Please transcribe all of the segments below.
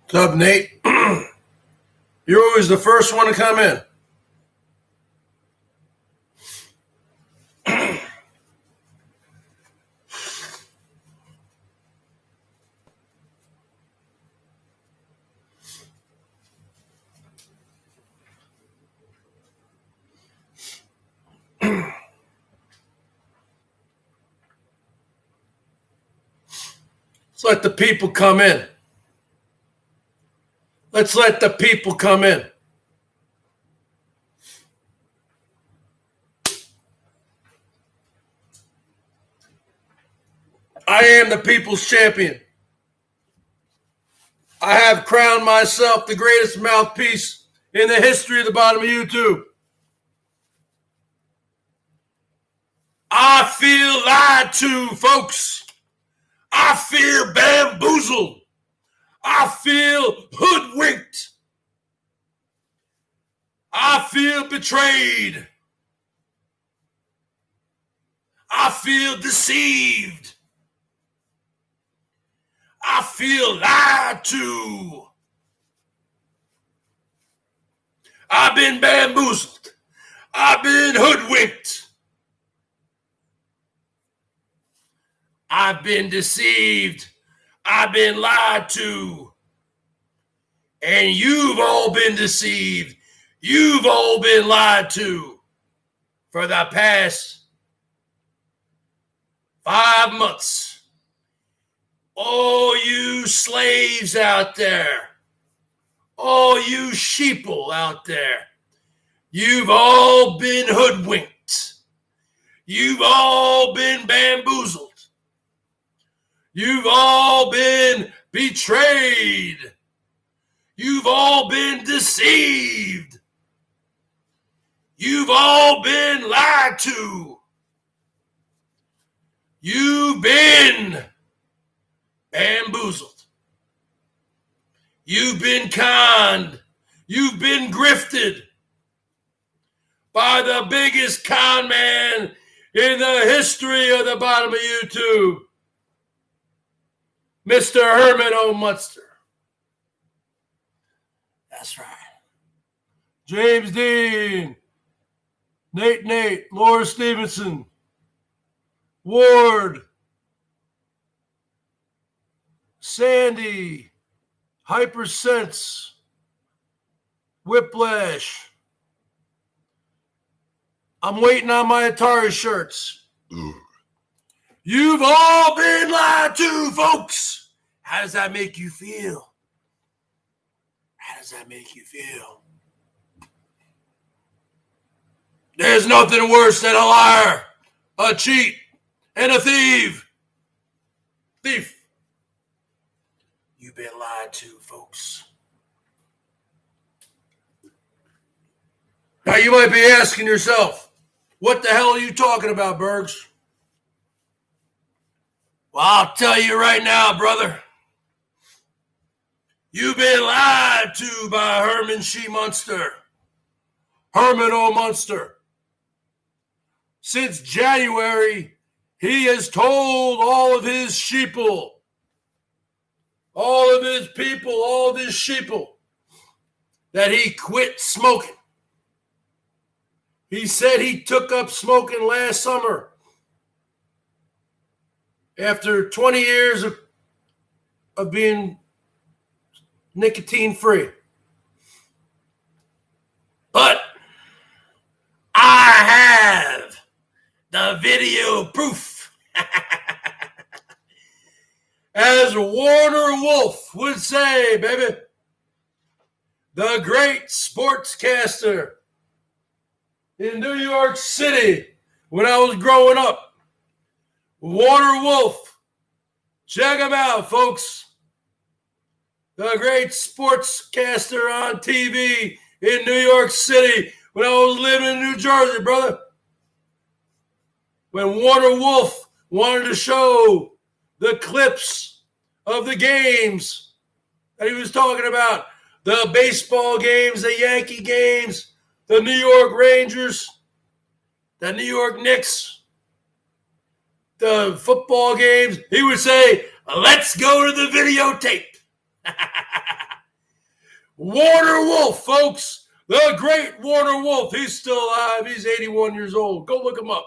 What's up, Nate? You're always the first one to come in. Let's let the people come in. Let's let the people come in. I am the people's champion. I have crowned myself the greatest mouthpiece in the history of the bottom of YouTube. I feel lied to, folks. I feel bamboozled. I feel hoodwinked. I feel betrayed. I feel deceived. I feel lied to. I've been bamboozled. I've been hoodwinked. I've been deceived. I've been lied to. And you've all been deceived. You've all been lied to for the past 5 months. All you slaves out there, all you sheeple out there, you've all been hoodwinked. You've all been bamboozled. You've all been betrayed. You've all been deceived. You've all been lied to. You've been bamboozled. You've been conned. You've been grifted by the biggest con man in the history of the bottom of YouTube, Mr. Herman O. Munster. That's right. James Dean, Nate, Laura Stevenson, Ward, Sandy, Hypersense, Whiplash. I'm waiting on my Atari shirts. You've all been lied to, folks. How does that make you feel? How does that make you feel? There's nothing worse than a liar, a cheat, and a thief. You've been lied to, folks. Now you might be asking yourself, what the hell are you talking about, Bergs? Well, I'll tell you right now, brother. You've been lied to by Herman She Munster. Herman O. Munster. Since January, he has told all of his sheeple, all of his people, all of his sheeple, that he quit smoking. He said he took up smoking last summer after 20 years of being nicotine free. But I have the video proof. As Warner Wolf would say, baby, the great sportscaster in New York City when I was growing up. Warner Wolf. Check him out, folks. The great sportscaster on TV in New York City when I was living in New Jersey, brother. When Warner Wolf wanted to show the clips of the games that he was talking about, the baseball games, the Yankee games, the New York Rangers, the New York Knicks, the football games, he would say, let's go to the videotape. Warner Wolf, folks. The great Warner Wolf. He's still alive. He's 81 years old. Go look him up.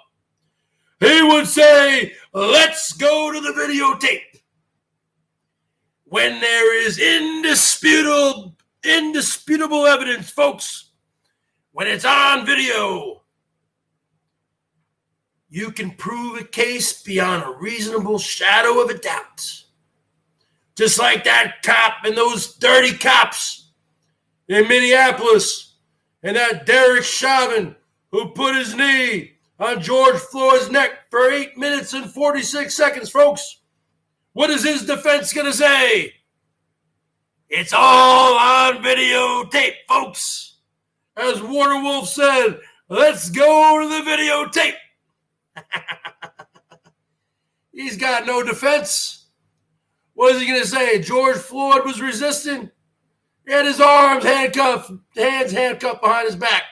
He would say, let's go to the videotape. When there is indisputable evidence, folks, when it's on video, you can prove a case beyond a reasonable shadow of a doubt. Just like that cop and those dirty cops in Minneapolis and that Derek Chauvin who put his knee on George Floyd's neck for 8 minutes and 46 seconds, folks. What is his defense going to say? It's all on videotape, folks. As Warner Wolf said, let's go to the videotape. He's got no defense. What is he going to say? George Floyd was resisting? He had his arms handcuffed, hands handcuffed behind his back.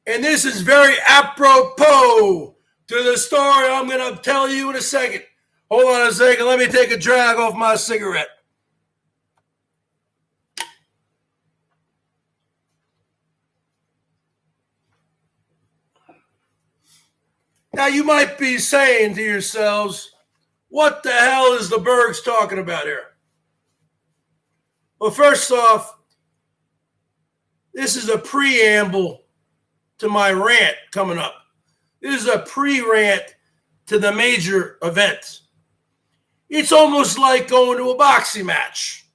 And this is very apropos to the story I'm going to tell you in a second. Hold on a second. Let me take a drag off my cigarette. Now, you might be saying to yourselves, what the hell is the Bergs talking about here? Well, first off, this is a preamble to my rant coming up. This is a pre-rant to the major event. It's almost like going to a boxing match.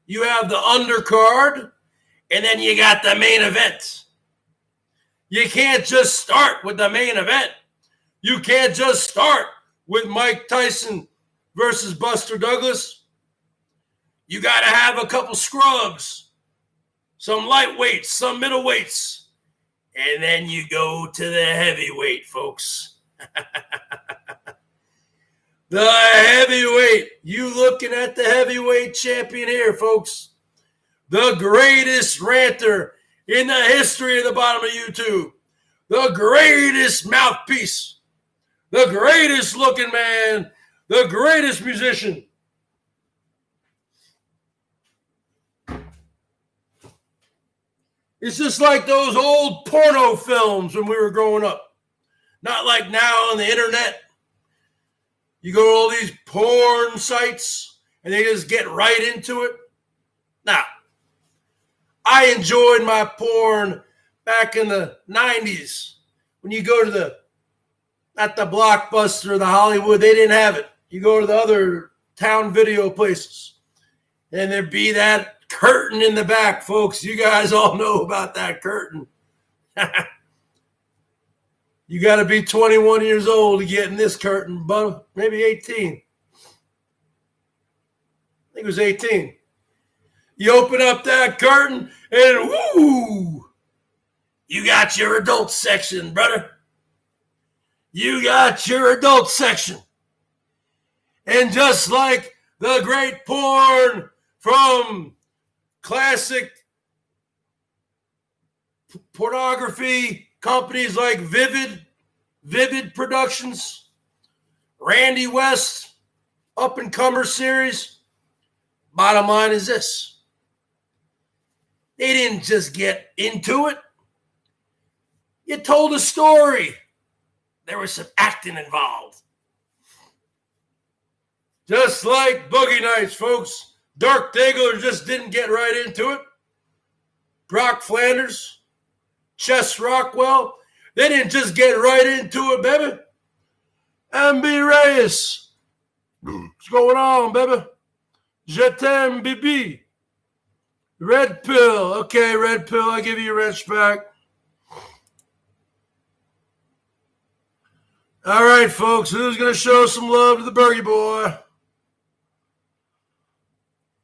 You have the undercard, and then you got the main event. You can't just start with the main event. You can't just start with Mike Tyson versus Buster Douglas. You got to have a couple scrubs, some lightweights, some middleweights, and then you go to the heavyweight, folks. The heavyweight. You looking at the heavyweight champion here, folks. The greatest ranter in the history of the bottom of YouTube. The greatest mouthpiece. The greatest looking man, the greatest musician. It's just like those old porno films when we were growing up. Not like now on the internet. You go to all these porn sites and they just get right into it. Now, I enjoyed my porn back in the 90s. When you go to not the Blockbuster, the Hollywood, they didn't have it. You go to the other town video places, and there'd be that curtain in the back, folks. You guys all know about that curtain. You got to be 21 years old to get in this curtain, but maybe 18. I think it was 18. You open up that curtain, and whoo, you got your adult section, brother. You got your adult section. And just like the great porn from classic pornography companies like Vivid Productions, Randy West, Up and Comer series, bottom line is this. They didn't just get into it. You told a story. There was some acting involved. Just like Boogie Nights, folks. Dirk Diggler just didn't get right into it. Brock Flanders, Chess Rockwell, they didn't just get right into it, baby. MB Reyes, what's going on, baby? Je t'aime, Bibi. Red Pill. Okay, Red Pill, I give you your wrench back. All right, folks, who's going to show some love to the Bergie boy?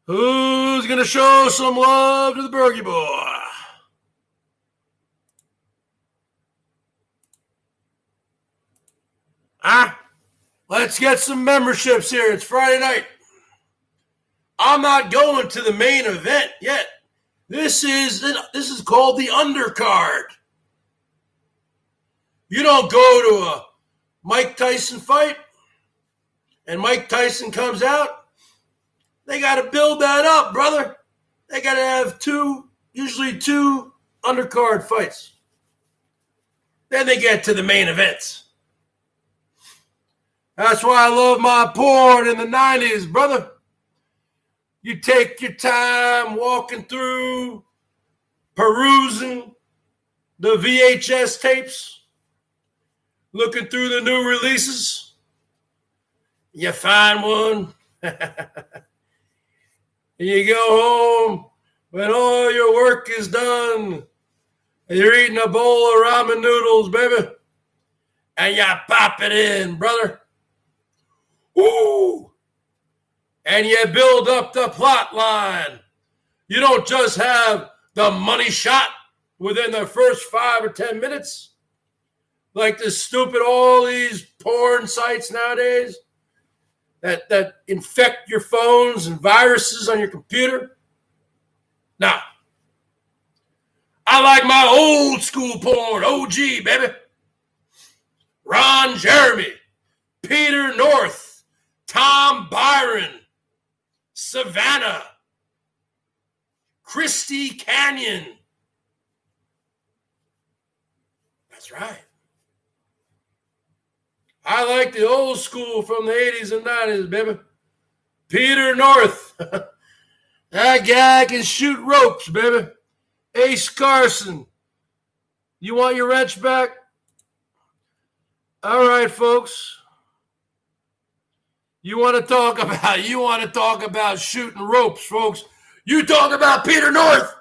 Who's going to show some love to the Bergie boy? Let's get some memberships here. It's Friday night. I'm not going to the main event yet. This is called the undercard. You don't go to a Mike Tyson fight and Mike Tyson comes out. They got to build that up, brother. They got to have usually two undercard fights. Then they get to the main events. That's why I love my porn in the 90s, brother. You take your time walking through, perusing the VHS tapes, looking through the new releases. You find one. You go home when all your work is done and you're eating a bowl of ramen noodles, baby, and you pop it in, brother. Woo! And you build up the plot line. You don't just have the money shot within the first 5 or 10 minutes, like this stupid, all these porn sites nowadays that infect your phones and viruses on your computer. Now, I like my old school porn, OG, baby. Ron Jeremy, Peter North, Tom Byron, Savannah, Christy Canyon. That's right. I like the old school from the 80s and 90s, baby. Peter North. That guy can shoot ropes, baby. Ace Carson. You want your wrench back? All right, folks. You want to talk about shooting ropes, folks. You talk about Peter North.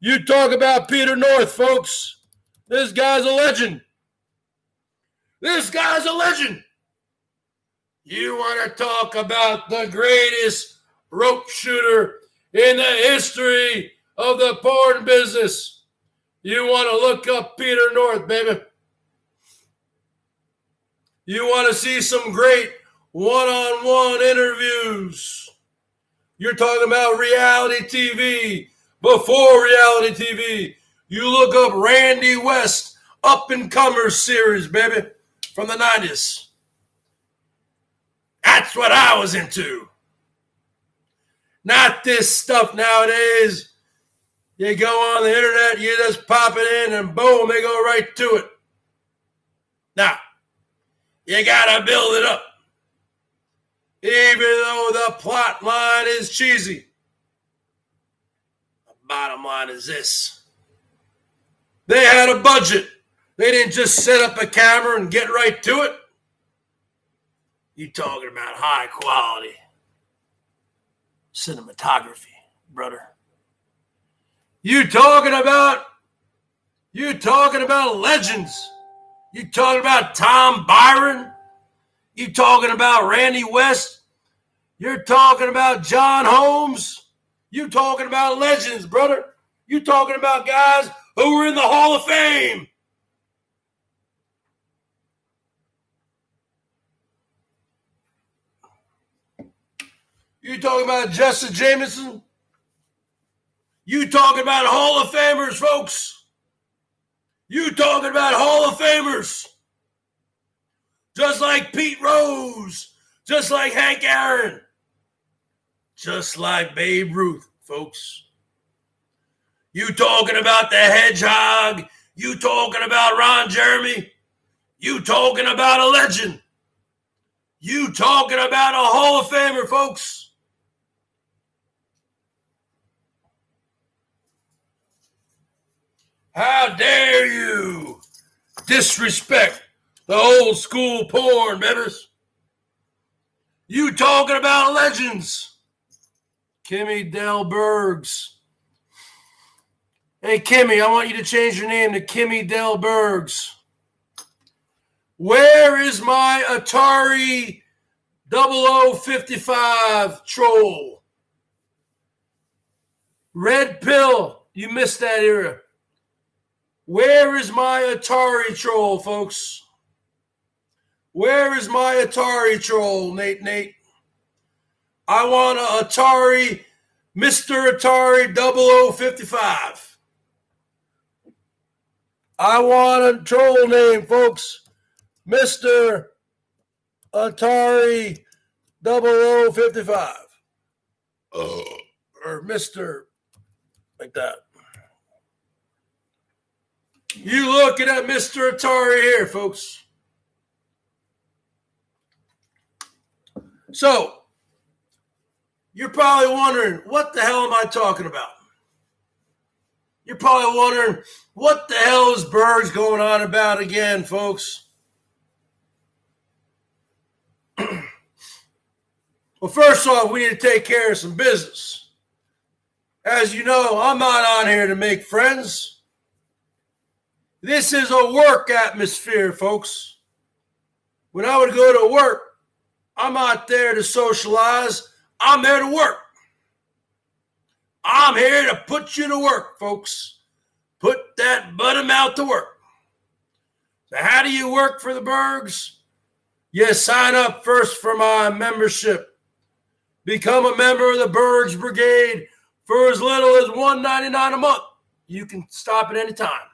You talk about Peter North, folks. This guy's a legend. This guy's a legend. You want to talk about the greatest rope shooter in the history of the porn business. You want to look up Peter North, baby. You want to see some great one-on-one interviews. You're talking about reality TV. Before reality TV, you look up Randy West, Up-and-Comers series, baby, from the 90s. That's what I was into. Not this stuff nowadays. You go on the internet, you just pop it in, and boom, they go right to it. Now, you got to build it up. Even though the plot line is cheesy. The bottom line is this. They had a budget. They didn't just set up a camera and get right to it. You talking about high quality cinematography, brother. You talking about legends. You talking about Tom Byron. You talking about Randy West. You're talking about John Holmes. You talking about legends, brother. You talking about guys who were in the Hall of Fame. You talking about Jesse Jameson? You talking about Hall of Famers, folks? You talking about Hall of Famers? Just like Pete Rose, just like Hank Aaron, just like Babe Ruth, folks. You talking about the Hedgehog? You talking about Ron Jeremy? You talking about a legend? You talking about a Hall of Famer, folks? How dare you disrespect the old school porn, babies? You talking about legends? Kimmy Del Bergs. Hey, Kimmy, I want you to change your name to Kimmy Del Bergs. Where is my Atari 0055 troll? Red Pill, you missed that era. Where is my Atari troll, folks? Where is my Atari troll, Nate? I want an Atari, Mr. Atari 0055. I want a troll name, folks. Mr. Atari 0055. or Mr. like that. You looking at Mr. Atari here, folks. So, you're probably wondering, what the hell am I talking about? You're probably wondering, what the hell is BERGS going on about again, folks? Well, first off, we need to take care of some business. As you know, I'm not on here to make friends. This is a work atmosphere, folks. When I would go to work, I'm not there to socialize. I'm there to work. I'm here to put you to work, folks. Put that buttermouth to work. So how do you work for the BERGS? You sign up first for my membership. Become a member of the BERGS Brigade for as little as $1.99 a month. You can stop at any time.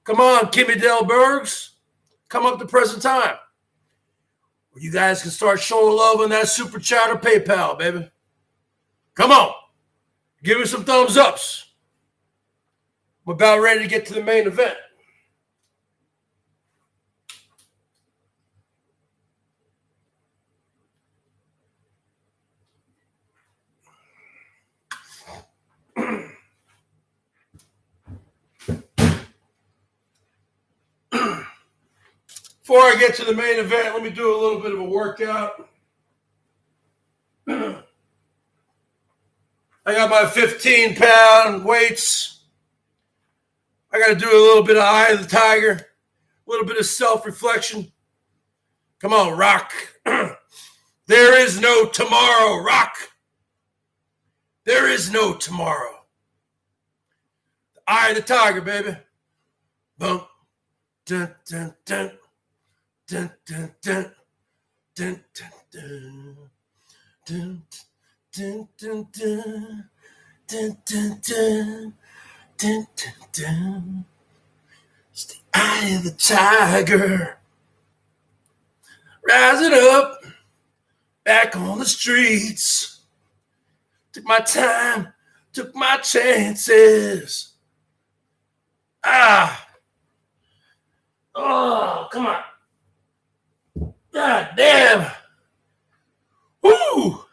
Come on, Kimmy Dale BERGS. Come up to present time. You guys can start showing love on that super chat or PayPal, baby. Come on. Give me some thumbs ups. I'm about ready to get to the main event. Before I get to the main event, let me do a little bit of a workout. I got my 15-pound weights. I got to do a little bit of eye of the tiger, a little bit of self-reflection. Come on, rock. There is no tomorrow, rock. There is no tomorrow. The eye of the tiger, baby. Bump, dun, dun, dun. Dun, dun, dun, dun, dun, dun, dun, dun, dun, dun, dun, dun, dun, dun, dun. It's the eye of the tiger, rising up, back on the streets. Took my time, took my chances. Oh, come on. God damn. Woo!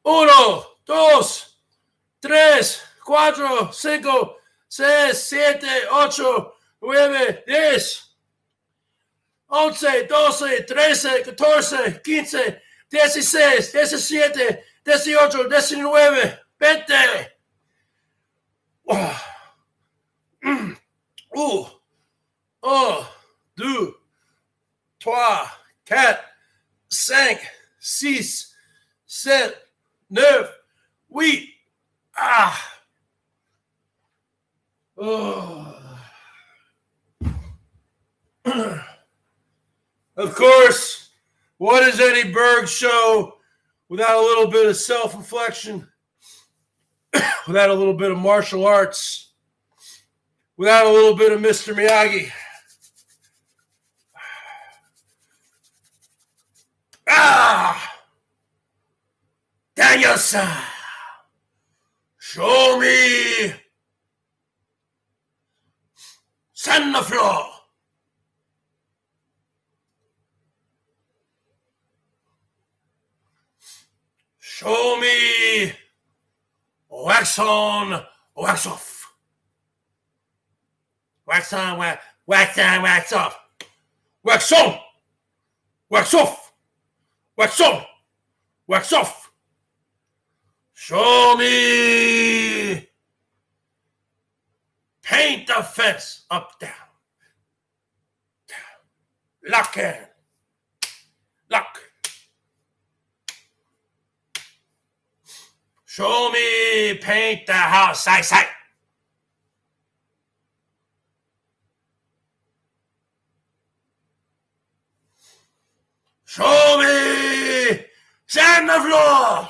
1, 2, 3, 4, 5, 6, 7, 8, 9, 10, 11, 12, 13, 14, 15, 16, 17, 18, 19, 20. 1, 2, 3, 4, 5, 6, 7, 9, 8. Of course, what is any BERGS show without a little bit of self-reflection, without a little bit of martial arts, without a little bit of Mr. Miyagi? Daniel-san, show me sand the floor. Show me wax on, wax off. Wax on, wax on, wax off. Wax on, wax off. Wax on, wax off. Show me paint the fence up, down, down. Lock in, lock. Show me paint the house side, side. Show me sand the floor.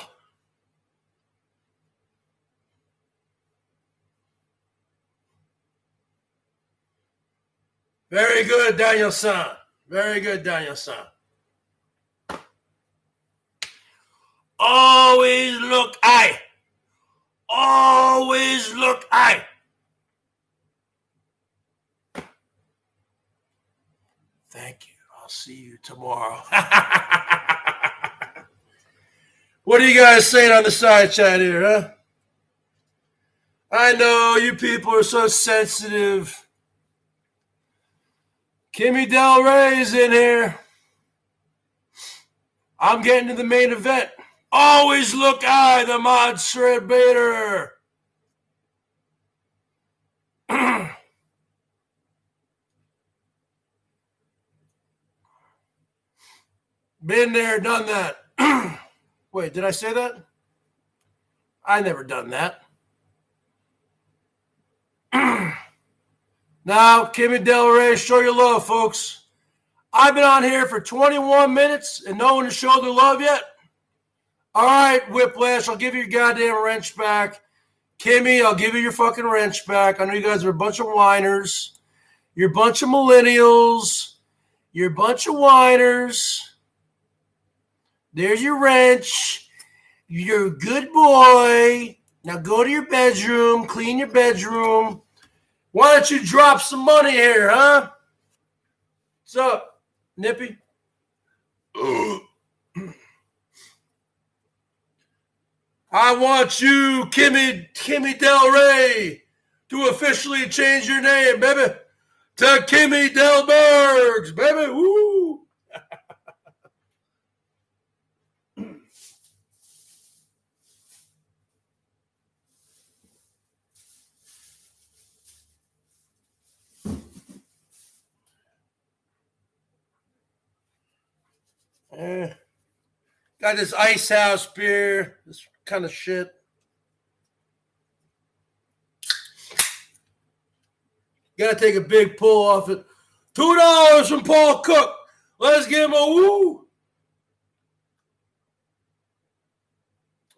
Very good, Daniel-san. Very good, Daniel-san. Always look high. Always look high. Thank you. I'll see you tomorrow. What are you guys saying on the side chat here, huh? I know you people are so sensitive. Kimmy Del Rey's in here. I'm getting to the main event. Always look high, the mod shred baiter. Been there, done that. Wait, did I say that? I never done that. Now, Kimmy Del Rey, show your love, folks. I've been on here for 21 minutes and no one has showed their love yet. All right, Whiplash, I'll give you your goddamn wrench back. Kimmy, I'll give you your fucking wrench back. I know you guys are a bunch of whiners. You're a bunch of millennials. You're a bunch of whiners. There's your wrench. You're a good boy. Now go to your bedroom, clean your bedroom. Why don't you drop some money here, huh? What's up, Nippy? I want you, Kimmy Del Rey, to officially change your name, baby, to Kimmy Del Bergs, baby. Woo! Got this Ice House beer, this kind of shit. Got to take a big pull off it. $2 from Paul Cook. Let's give him a woo.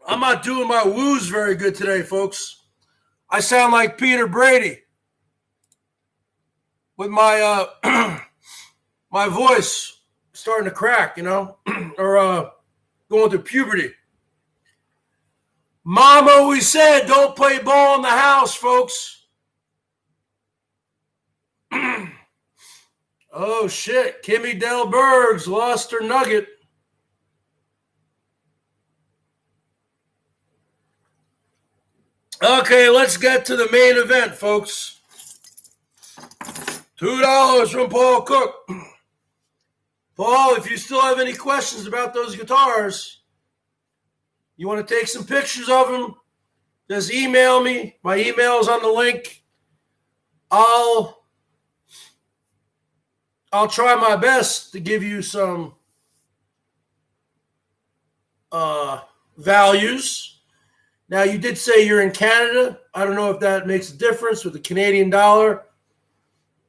I'm not doing my woos very good today, folks. I sound like Peter Brady with my my voice starting to crack, you know, or going through puberty. Mom always said, don't play ball in the house, folks. Oh, shit. Kimmy Del Bergs lost her nugget. Okay, let's get to the main event, folks. $2 from Paul Cook. Paul, if you still have any questions about those guitars, you want to take some pictures of them, just email me. My email is on the link. I'll try my best to give you some values. Now, you did say you're in Canada. I don't know if that makes a difference with the Canadian dollar.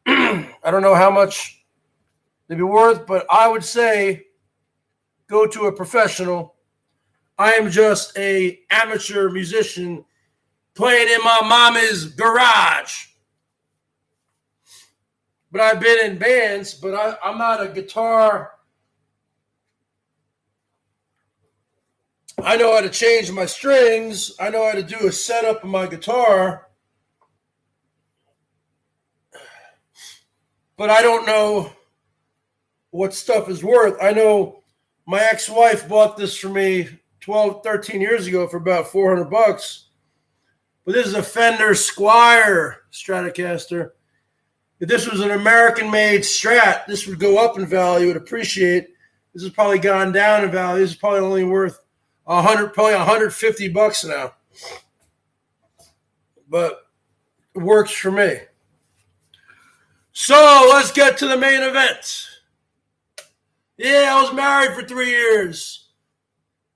I don't know how much they'd be worth, but I would say go to a professional. I am just an amateur musician playing in my mama's garage. But I've been in bands, but I'm not a guitar. I know how to change my strings. I know how to do a setup of my guitar. But I don't know what stuff is worth. I know my ex-wife bought this for me 12, 13 years ago for about $400. But this is a Fender Squier Stratocaster. If this was an American-made Strat, this would go up in value. It would appreciate. This has probably gone down in value. This is probably only worth probably $150 now. But it works for me. So let's get to the main event. Yeah, I was married for 3 years.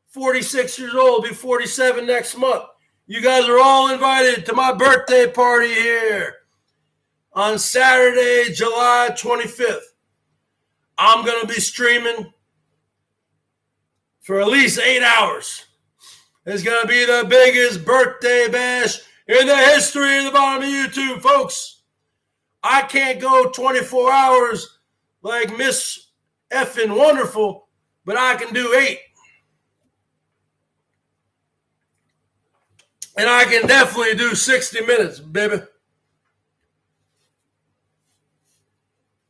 46 years old, be 47 next month. You guys are all invited to my birthday party here on Saturday, July 25th. I'm going to be streaming for at least 8 hours. It's going to be the biggest birthday bash in the history of the bottom of YouTube, folks. I can't go 24 hours like Miss Effin' Wonderful, but I can do 8. And I can definitely do 60 minutes, baby.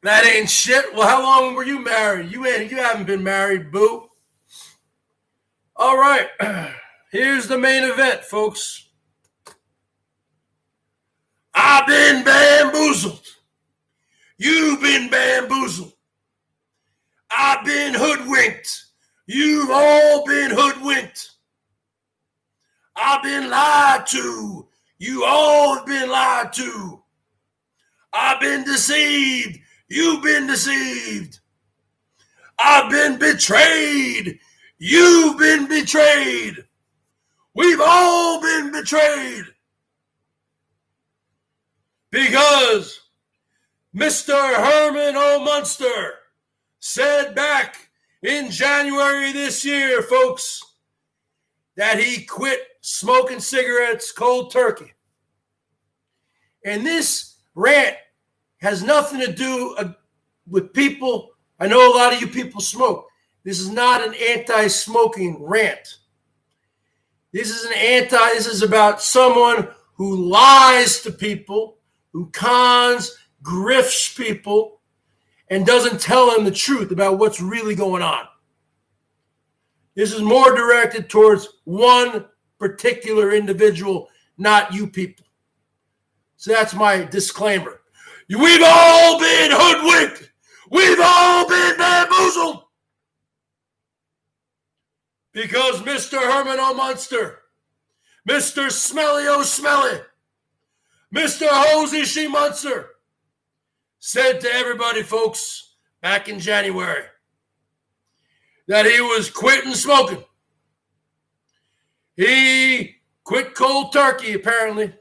That ain't shit. Well, how long were you married? You haven't been married, boo. All right. Here's the main event, folks. I've been bamboozled. You've been bamboozled. I've been hoodwinked. You've all been hoodwinked. I've been lied to. You all have been lied to. I've been deceived. You've been deceived. I've been betrayed. You've been betrayed. We've all been betrayed. Because Mr. Herman O. Munster said back in January this year, folks, that he quit smoking cigarettes cold turkey. And this rant has nothing to do with people. I know a lot of you people smoke. This is not an anti-smoking rant. This is about someone who lies to people, who cons, grifts people, and doesn't tell them the truth about what's really going on. This is more directed towards one particular individual, not you people. So that's my disclaimer. We've all been hoodwinked. We've all been bamboozled. Because Mr. Herman O. Munster, Mr. Smelly O. Smelly, Mr. Hosey She Munster said to everybody, folks, back in January, that he was quitting smoking. He quit cold turkey, apparently.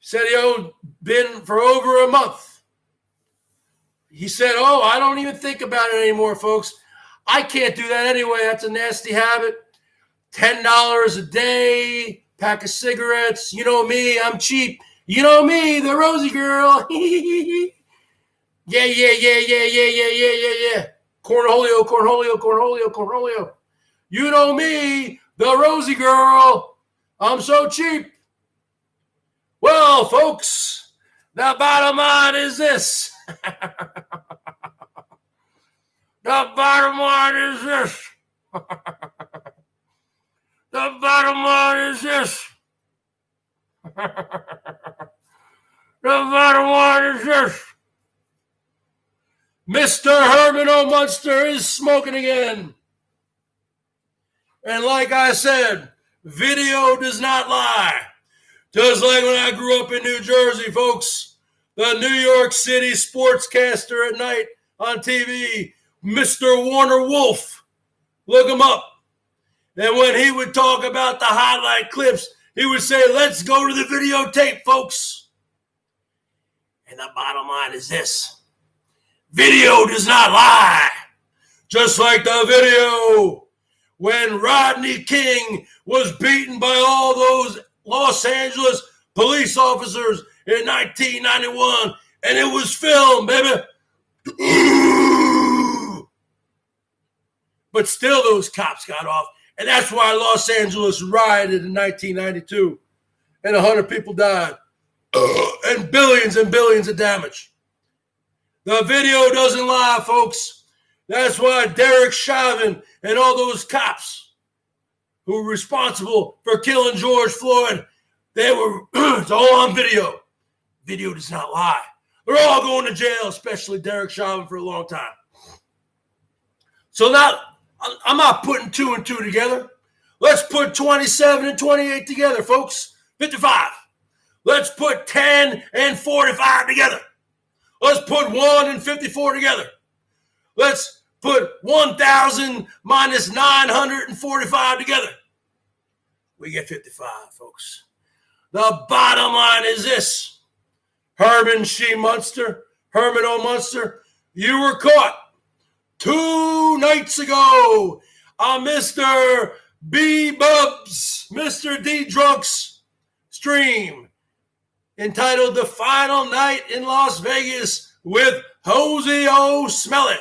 Said he had been for over a month. He said, I don't even think about it anymore, folks. I can't do that anyway. That's a nasty habit. $10 a day, pack of cigarettes. You know me, I'm cheap. You know me, the Rosie girl. Yeah. Cornholio. You know me, the Rosie girl. I'm so cheap. Well, folks, the bottom line is this. The bottom line is this. The bottom line is this. The bottom line is this. Mr. Herman O. Munster is smoking again. And like I said, video does not lie. Just like when I grew up in New Jersey, folks, the New York City sportscaster at night on TV, Mr. Warner Wolf, look him up. And when he would talk about the highlight clips, he would say, let's go to the videotape, folks. And the bottom line is this. Video does not lie. Just like the video when Rodney King was beaten by all those Los Angeles police officers in 1991. And it was filmed, baby. But still those cops got off. And that's why Los Angeles rioted in 1992. And 100 people died. And billions of damage. The video doesn't lie, folks. That's why Derek Chauvin and all those cops who were responsible for killing George Floyd, it's all on video. Video does not lie. They're all going to jail, especially Derek Chauvin, for a long time. So now, I'm not putting 2 and 2 together. Let's put 27 and 28 together, folks. 55. Let's put 10 and 45 together. Let's put 1 and 54 together. Let's put 1,000 minus 945 together. We get 55, folks. The bottom line is this. Herman O. Munster, you were caught 2 nights ago on Mr. B-Bubs, Mr. D-Drunk's stream entitled The Final Night in Las Vegas with Hosey O. Smelly.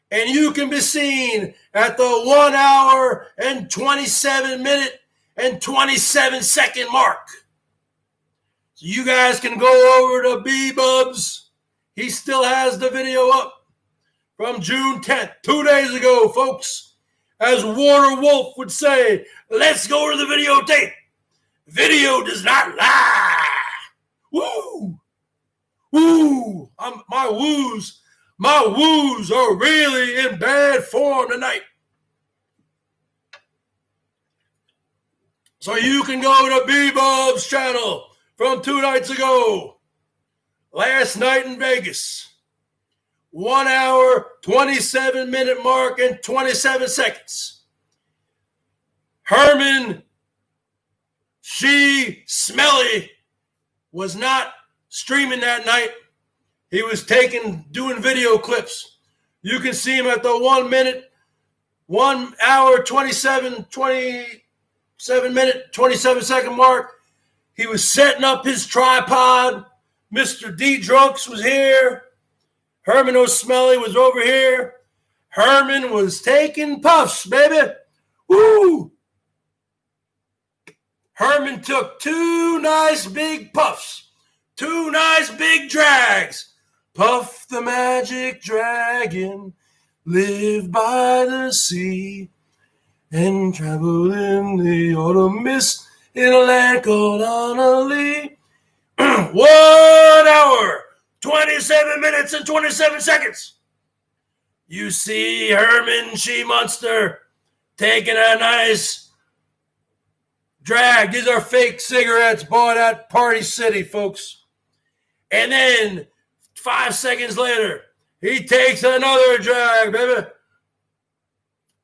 And you can be seen at the 1 hour and 27 minute and 27-second mark. So you guys can go over to B-Bubs. He still has the video up from June 10th, 2 days ago, folks. As Warner Wolf would say, let's go to the videotape. Video does not lie. Woo! Woo! My woos are really in bad form tonight. So you can go to B-Bub's channel from 2 nights ago. Last night in Vegas. 1 hour, 27-minute mark, and 27 seconds. Herman, Smelly was not streaming that night. He was doing video clips. You can see him at the 1 minute, 1 hour, 27 minute, 27 second mark. He was setting up his tripod. Mr. D Drunks was here. Herman O'Smelly was over here. Herman was taking puffs, baby. Woo! Herman took 2 nice big puffs. 2 nice big drags. Puff the magic dragon, live by the sea, and travel in the autumn mist in a land called Annalee. 1 hour, 27 minutes, and 27 seconds. You see Herman She-Monster taking a nice drag. These are fake cigarettes bought at Party City, folks. And then 5 seconds later, he takes another drag, baby.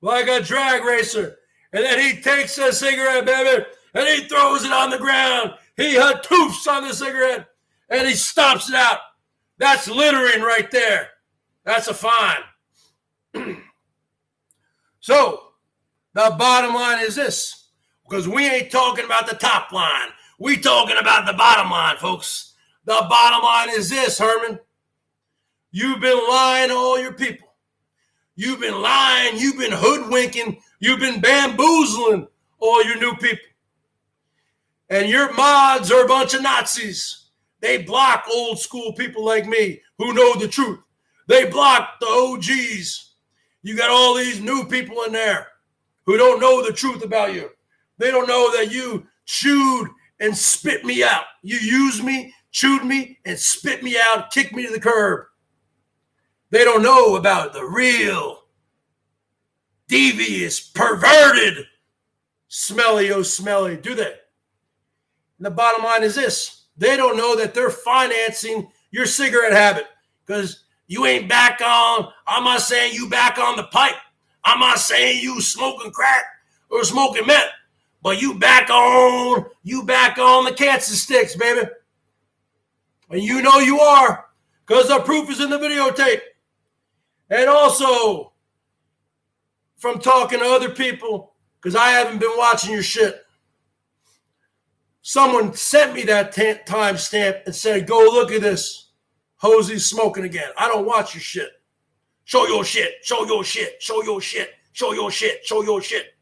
Like a drag racer. And then he takes a cigarette, baby, and he throws it on the ground. He hatoofs on the cigarette, and he stomps it out. That's littering right there. That's a fine. So, the bottom line is this. Because we ain't talking about the top line. We talking about the bottom line, folks. The bottom line is this, Herman. You've been lying to all your people. You've been lying. You've been hoodwinking. You've been bamboozling all your new people. And your mods are a bunch of Nazis. They block old school people like me who know the truth. They block the OGs. You got all these new people in there who don't know the truth about you. They don't know that you chewed and spit me out. You used me, chewed me, and spit me out, kicked me to the curb. They don't know about the real, devious, perverted Smelly O'Smelly, do they? And the bottom line is this. They don't know that they're financing your cigarette habit because you ain't back on. I'm not saying you back on the pipe. I'm not saying you smoking crack or smoking meth, but you back on the cancer sticks, baby. And you know you are because the proof is in the videotape. And also from talking to other people because I haven't been watching your shit. Someone sent me that timestamp and said, go look at this. Hosey's smoking again. I don't watch your shit. Show your shit. Show your shit. Show your shit. Show your shit. Show your shit.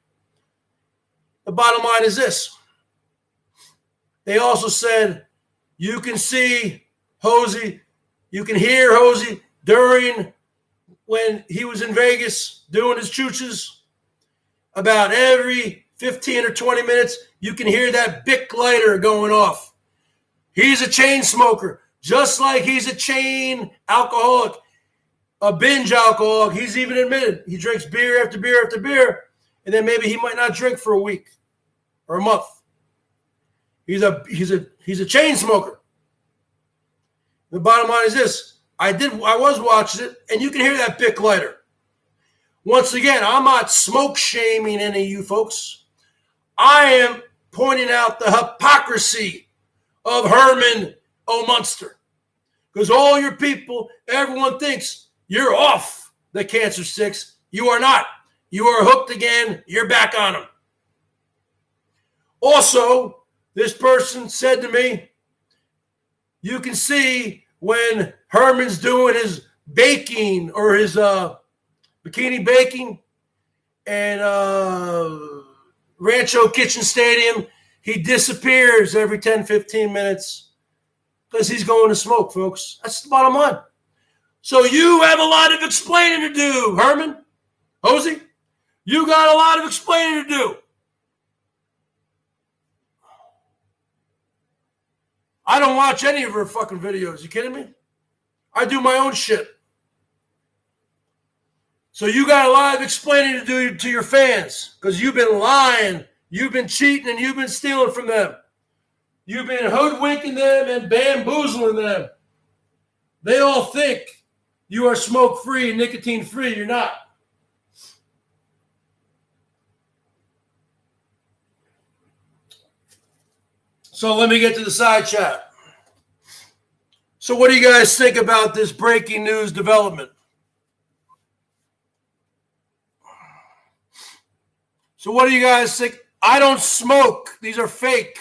The bottom line is this. They also said you can see Hosey, you can hear Hosey during when he was in Vegas doing his chooches. About every 15 or 20 minutes, you can hear that Bic lighter going off. He's a chain smoker, just like he's a chain alcoholic, a binge alcoholic. He's even admitted he drinks beer after beer after beer, and then maybe he might not drink for a week or a month. He's a chain smoker. The bottom line is this. I was watching it, and you can hear that Bic lighter. Once again, I'm not smoke shaming any of you folks. I am pointing out the hypocrisy of Herman O'Munster. Because all your people, everyone thinks you're off the cancer sticks. You are not. You are hooked again. You're back on them. Also, this person said to me, you can see when Herman's doing his baking or his bikini baking and Rancho Kitchen Stadium. He disappears every 10, 15 minutes because he's going to smoke, folks. That's the bottom line. So you have a lot of explaining to do, Herman. Hosey, you got a lot of explaining to do. I don't watch any of her fucking videos. You kidding me? I do my own shit. So you got a lot of explaining to do to your fans because you've been lying, you've been cheating, and you've been stealing from them. You've been hoodwinking them and bamboozling them. They all think you are smoke-free and nicotine-free. You're not. So let me get to the side chat. So what do you guys think about this breaking news development? So what do you guys think? I don't smoke. These are fake.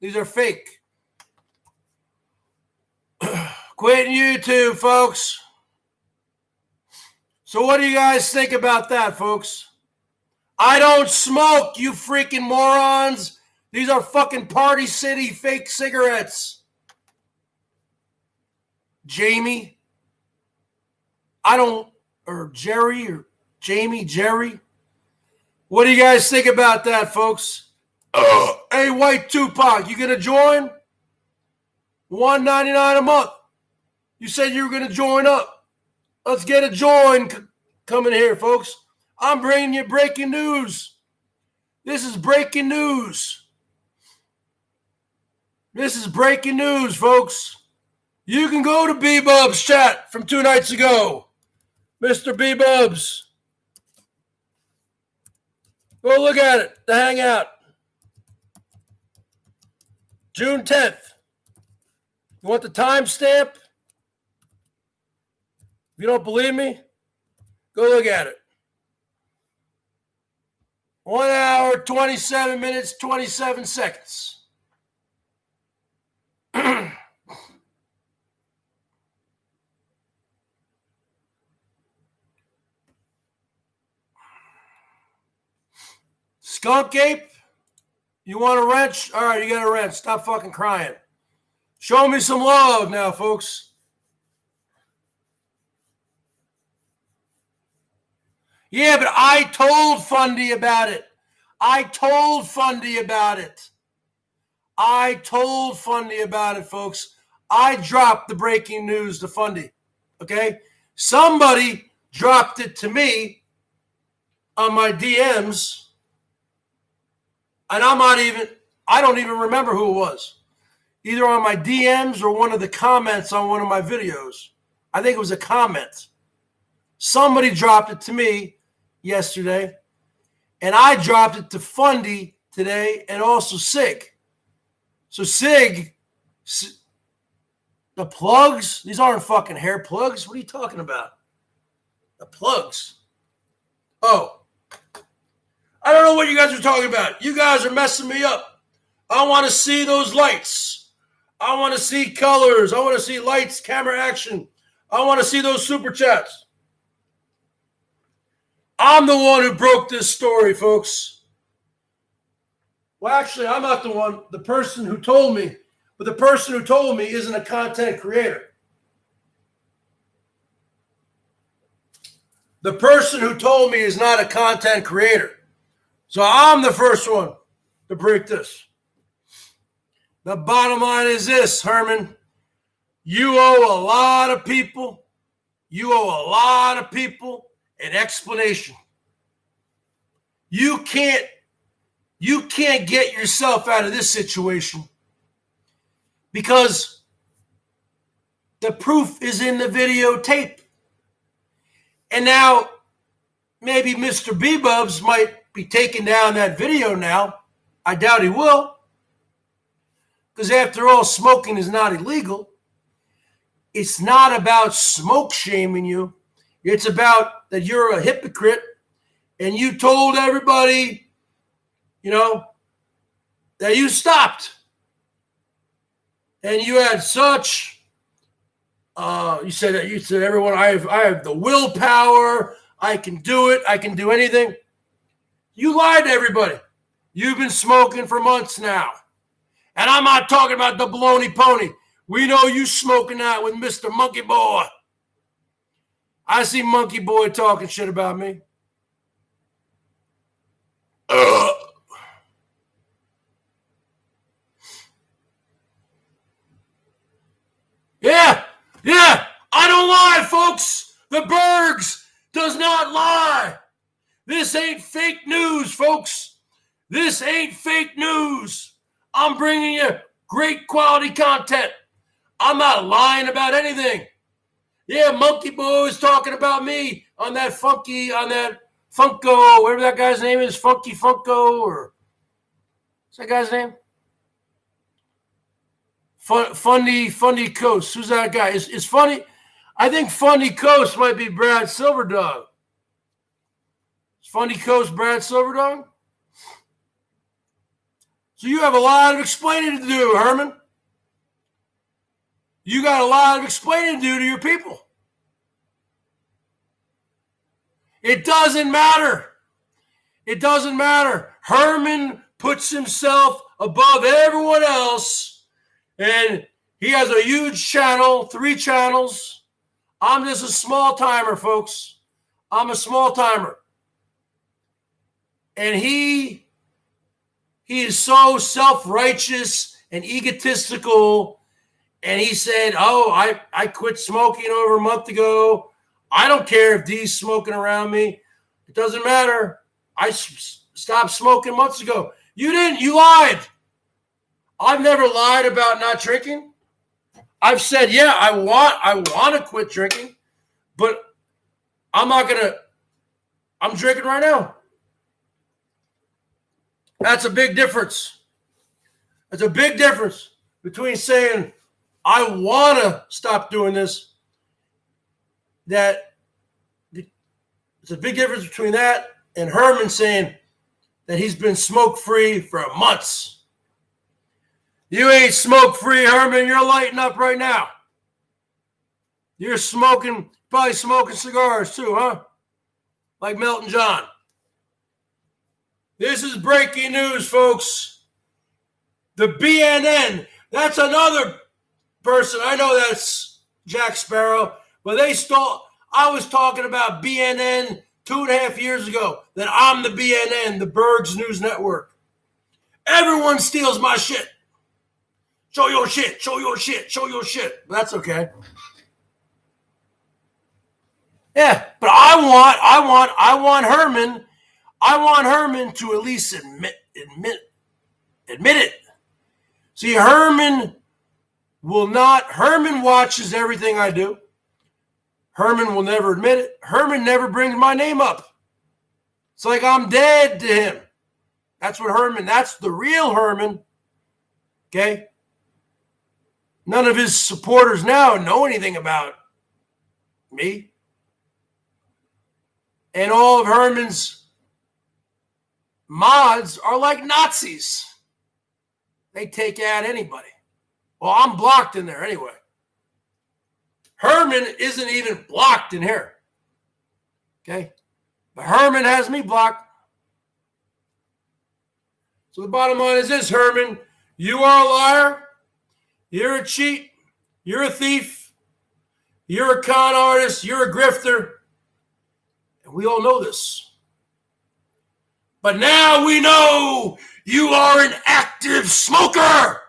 These are fake. Quitting YouTube, folks. So what do you guys think about that, folks? I don't smoke, you freaking morons. These are fucking Party City fake cigarettes. Jamie. Or Jerry, or Jamie, Jerry. What do you guys think about that, folks? Hey, White Tupac, you gonna join? $1.99 a month. You said you were gonna join up. Let's get a join coming here, folks. I'm bringing you breaking news. This is breaking news. This is breaking news, folks. You can go to B-Bub's chat from 2 nights ago. Mr. B-Bubs. Go look at it. The Hangout. June 10th. You want the timestamp? If you don't believe me, go look at it. 1 hour, 27 minutes, 27 seconds. Skunk Ape, you want a wrench? All right, you got a wrench. Stop fucking crying. Show me some love now, folks. Yeah, but I told Fundy about it. I told Fundy about it. I told Fundy about it, folks. I dropped the breaking news to Fundy, okay? Somebody dropped it to me on my DMs, and I don't even remember who it was. Either on my DMs or one of the comments on one of my videos. I think it was a comment. Somebody dropped it to me yesterday, and I dropped it to Fundy today and also Sig. So Sig, the plugs, these aren't fucking hair plugs. What are you talking about? The plugs. Oh. I don't know what you guys are talking about. You guys are messing me up. I want to see those lights. I want to see colors. I want to see lights, camera action. I want to see those super chats. I'm the one who broke this story, folks. Well, actually, I'm not the one. The person who told me. But the person who told me isn't a content creator. The person who told me is not a content creator. So I'm the first one to break this. The bottom line is this, Herman. You owe a lot of people. You owe a lot of people an explanation. You can't get yourself out of this situation because the proof is in the videotape. And now maybe Mr. B-Bubs might be taking down that video now. I doubt he will. Because after all, smoking is not illegal. It's not about smoke shaming you. It's about that you're a hypocrite and you told everybody, that you stopped. And you had such, you said everyone, I have the willpower. I can do it. I can do anything. You lied to everybody. You've been smoking for months now. And I'm not talking about the baloney pony. We know you smoking that with Mr. Monkey Boy. I see Monkey Boy talking shit about me. Yeah, I don't lie, folks. The Bergs does not lie. This ain't fake news, folks. This ain't fake news. I'm bringing you great quality content. I'm not lying about anything. Yeah, Monkey Boy is talking about me on that Funko, whatever that guy's name is, Funky Funko, or what's that guy's name? Fundy Coast. Who's that guy? Is Funny? I think Fundy Coast might be Brad Silverdog. Is Fundy Coast Brad Silverdog? So you have a lot of explaining to do, Herman. You got a lot of explaining to do to your people. It doesn't matter. It doesn't matter. Herman puts himself above everyone else, and he has a huge channel, 3 channels. I'm just a small timer, folks. I'm a small timer. And he is so self-righteous and egotistical. And he said, I quit smoking over a month ago. I don't care if Dee's smoking around me. It doesn't matter. I stopped smoking months ago. You didn't. You lied. I've never lied about not drinking. I've said, yeah, I want to quit drinking, but I'm drinking right now. That's a big difference. That's a big difference between saying, I want to stop doing this. It's a big difference between that and Herman saying that he's been smoke-free for months. You ain't smoke-free, Herman. You're lighting up right now. You're probably smoking cigars too, huh? Like Melton John. This is breaking news, folks. The BNN, that's another person. I know that's Jack Sparrow, but I was talking about BNN 2.5 years ago, that I'm the BNN, the BERGS News Network. Everyone steals my shit. Show your shit, show your shit, show your shit. But that's okay. Yeah, but I want Herman to at least admit it. See, Herman watches everything I do. Herman will never admit it. Herman never brings my name up. It's like I'm dead to him. That's the real Herman. Okay? None of his supporters now know anything about me. And all of Herman's mods are like Nazis. They take out anybody. Well, I'm blocked in there anyway. Herman isn't even blocked in here. Okay? But Herman has me blocked. So the bottom line is this, Herman. You are a liar. You're a cheat. You're a thief. You're a con artist. You're a grifter. And we all know this. But now we know you are an active smoker.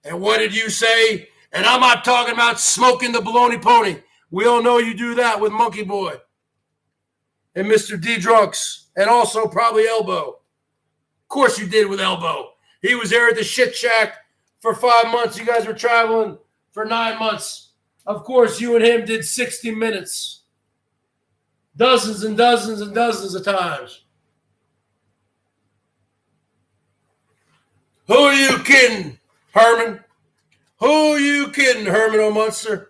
And what did you say? And I'm not talking about smoking the baloney pony. We all know you do that with Monkey Boy and Mr. D Drunks, and also probably Elbow. Of course you did with Elbow. He was there at the shit shack for 5 months. You guys were traveling for 9 months. Of course, you and him did 60 minutes. Dozens and dozens and dozens of times. Who are you kidding, Herman? Who are you kidding, Herman O'Munster?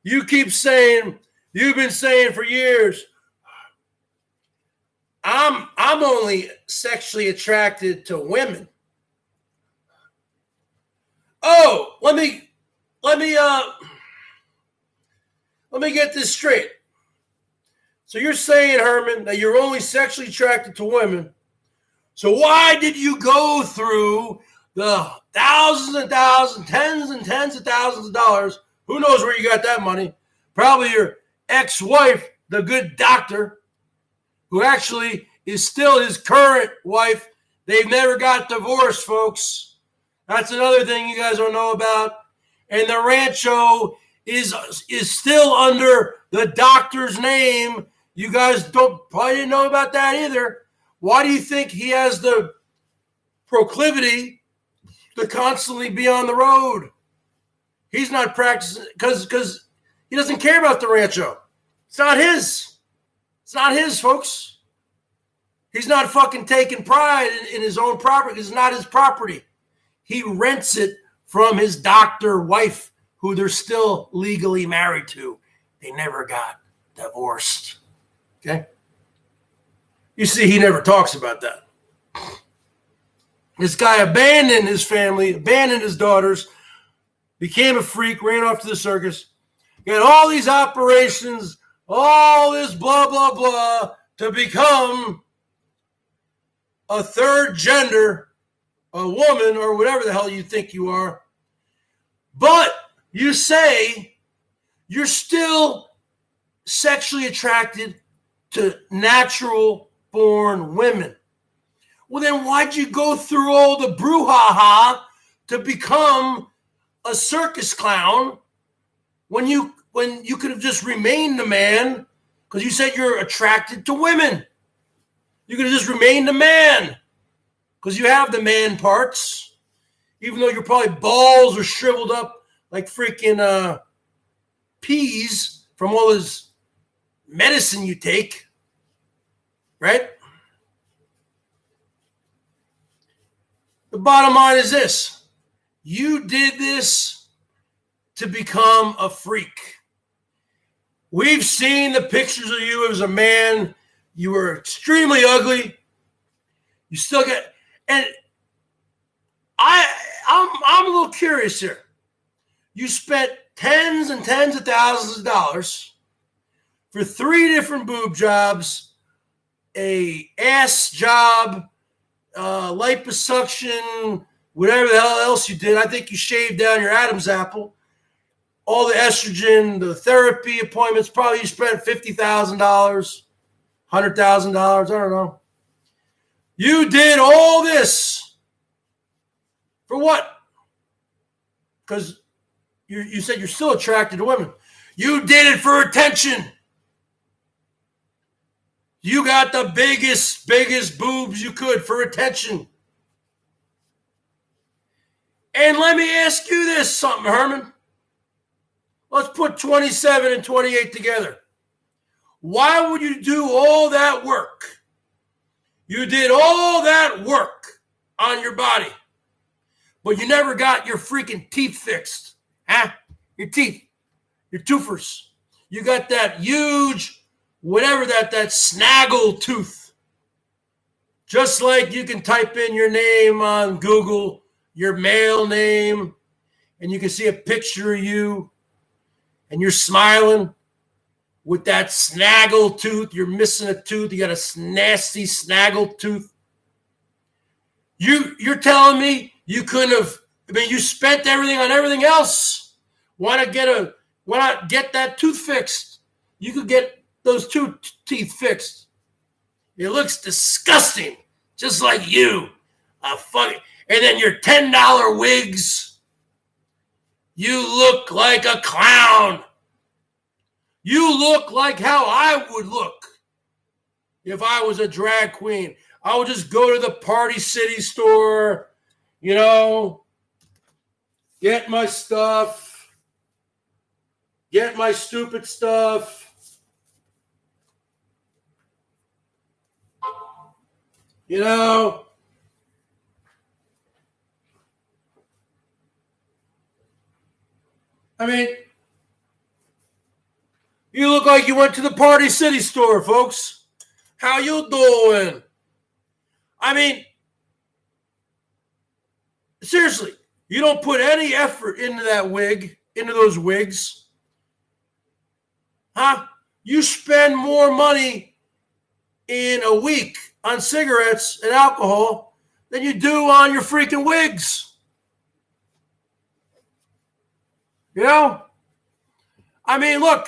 You've been saying for years, I'm only sexually attracted to women. Oh, let me get this straight. So you're saying, Herman, that you're only sexually attracted to women So why did you go through the thousands and thousands, tens and tens of thousands of dollars? Who knows where you got that money? Probably your ex-wife, the good doctor, who actually is still his current wife. They've never got divorced, folks. That's another thing you guys don't know about. And the Rancho is still under the doctor's name. You guys probably didn't know about that either. Why do you think he has the proclivity to constantly be on the road? He's not practicing because he doesn't care about the Rancho. It's not his. It's not his, folks. He's not fucking taking pride in his own property. It's not his property. He rents it from his doctor wife, who they're still legally married to. They never got divorced. Okay? You see, he never talks about that. This guy abandoned his family, abandoned his daughters, became a freak, ran off to the circus, got all these operations, all this blah, blah, blah, to become a third gender, a woman, or whatever the hell you think you are. But you say you're still sexually attracted to natural-born women. Well, then why'd you go through all the brouhaha to become a circus clown when you could have just remained a man? Because you said you're attracted to women. You could have just remained a man because you have the man parts, even though your probably balls are shriveled up like freaking peas from all this medicine you take, right? The bottom line is this. You did this to become a freak. We've seen the pictures of you as a man. You were extremely ugly. You still get, and I'm a little curious here. You spent tens and tens of thousands of dollars for 3 different boob jobs, a ass job, liposuction, whatever the hell else you did. I think you shaved down your Adam's apple. All the estrogen, the therapy appointments, probably you spent $50,000, $100,000, I don't know. You did all this for what? Because you said you're still attracted to women. You did it for attention. You got the biggest boobs you could for attention. And let me ask you this something, Herman. Let's put 27 and 28 together. Why would you do all that work? You did all that work on your body, but you never got your freaking teeth fixed. Huh? Your teeth, your toofers. You got that huge, whatever that snaggle tooth. Just like you can type in your name on Google, your male name, and you can see a picture of you, and you're smiling with that snaggle tooth. You're missing a tooth. You got a nasty snaggle tooth. You're telling me you couldn't have, you spent everything on everything else. Why not get that tooth fixed? You could get those two teeth fixed. It looks disgusting, just like you. And then your $10 wigs. You look like a clown. You look like how I would look if I was a drag queen. I would just go to the Party City store, get my stuff, get my stupid stuff. You look like you went to the Party City store, folks. How you doing? Seriously, you don't put any effort into that wig, into those wigs. Huh? You spend more money in a week on cigarettes and alcohol than you do on your freaking wigs. You know? I mean, look,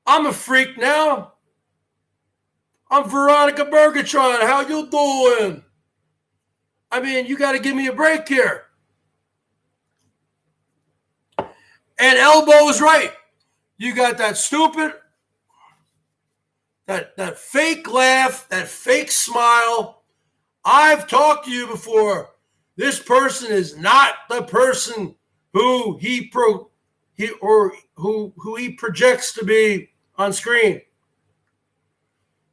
I'm a freak now. I'm Veronica Bergatron. How you doing? I mean, you got to give me a break here. And Elbo's right. You got that stupid, that fake laugh, that fake smile. I've talked to you before. This person is not the person who he projects to be on screen.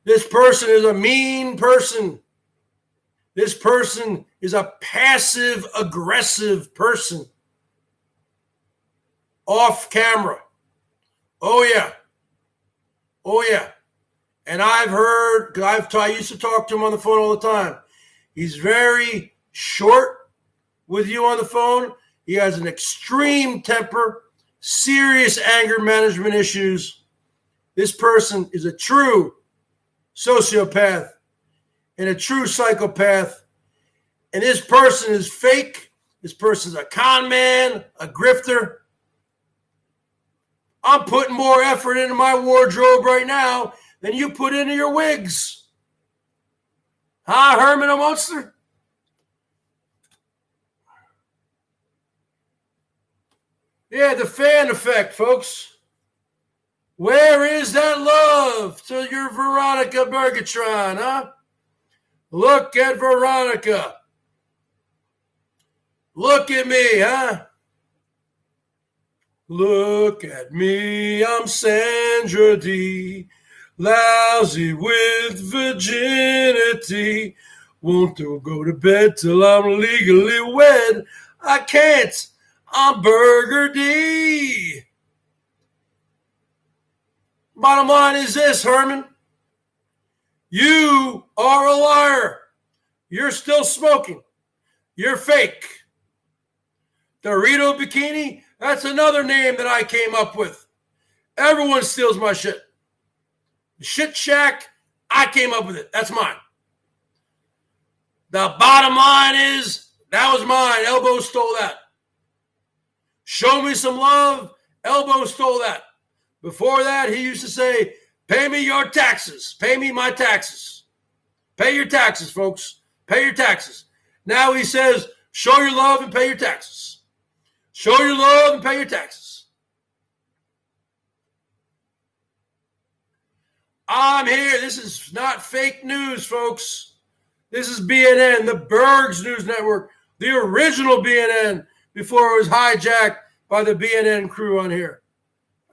This person is a mean person. This person is a passive-aggressive person. Off camera. Oh, yeah. Oh, yeah. And I've heard, I used to talk to him on the phone all the time. He's very short with you on the phone. He has an extreme temper, serious anger management issues. This person is a true sociopath and a true psychopath. And this person is fake. This person's a con man, a grifter. I'm putting more effort into my wardrobe right now than you put into your wigs. Huh, Herman, a monster? Yeah, the fan effect, folks. Where is that love to your Veronica Bergatron, huh? Look at Veronica. Look at me, huh? Look at me, I'm Sandra D. Lousy with virginity. Won't go to bed till I'm legally wed. I can't. I'm Burger D. Bottom line is this, Herman. You are a liar. You're still smoking. You're fake. Dorito Bikini, that's another name that I came up with. Everyone steals my shit. Shit Shack, I came up with it. That's mine. The bottom line is, that was mine. Elbow stole that. Show me some love. Elbow stole that. Before that, he used to say, pay me your taxes. Pay me my taxes. Pay your taxes, folks. Pay your taxes. Now he says, show your love and pay your taxes. Show your love and pay your taxes. I'm here. This is not fake news, folks. This is BNN, the BERGS News Network, the original BNN before it was hijacked by the BNN crew on here.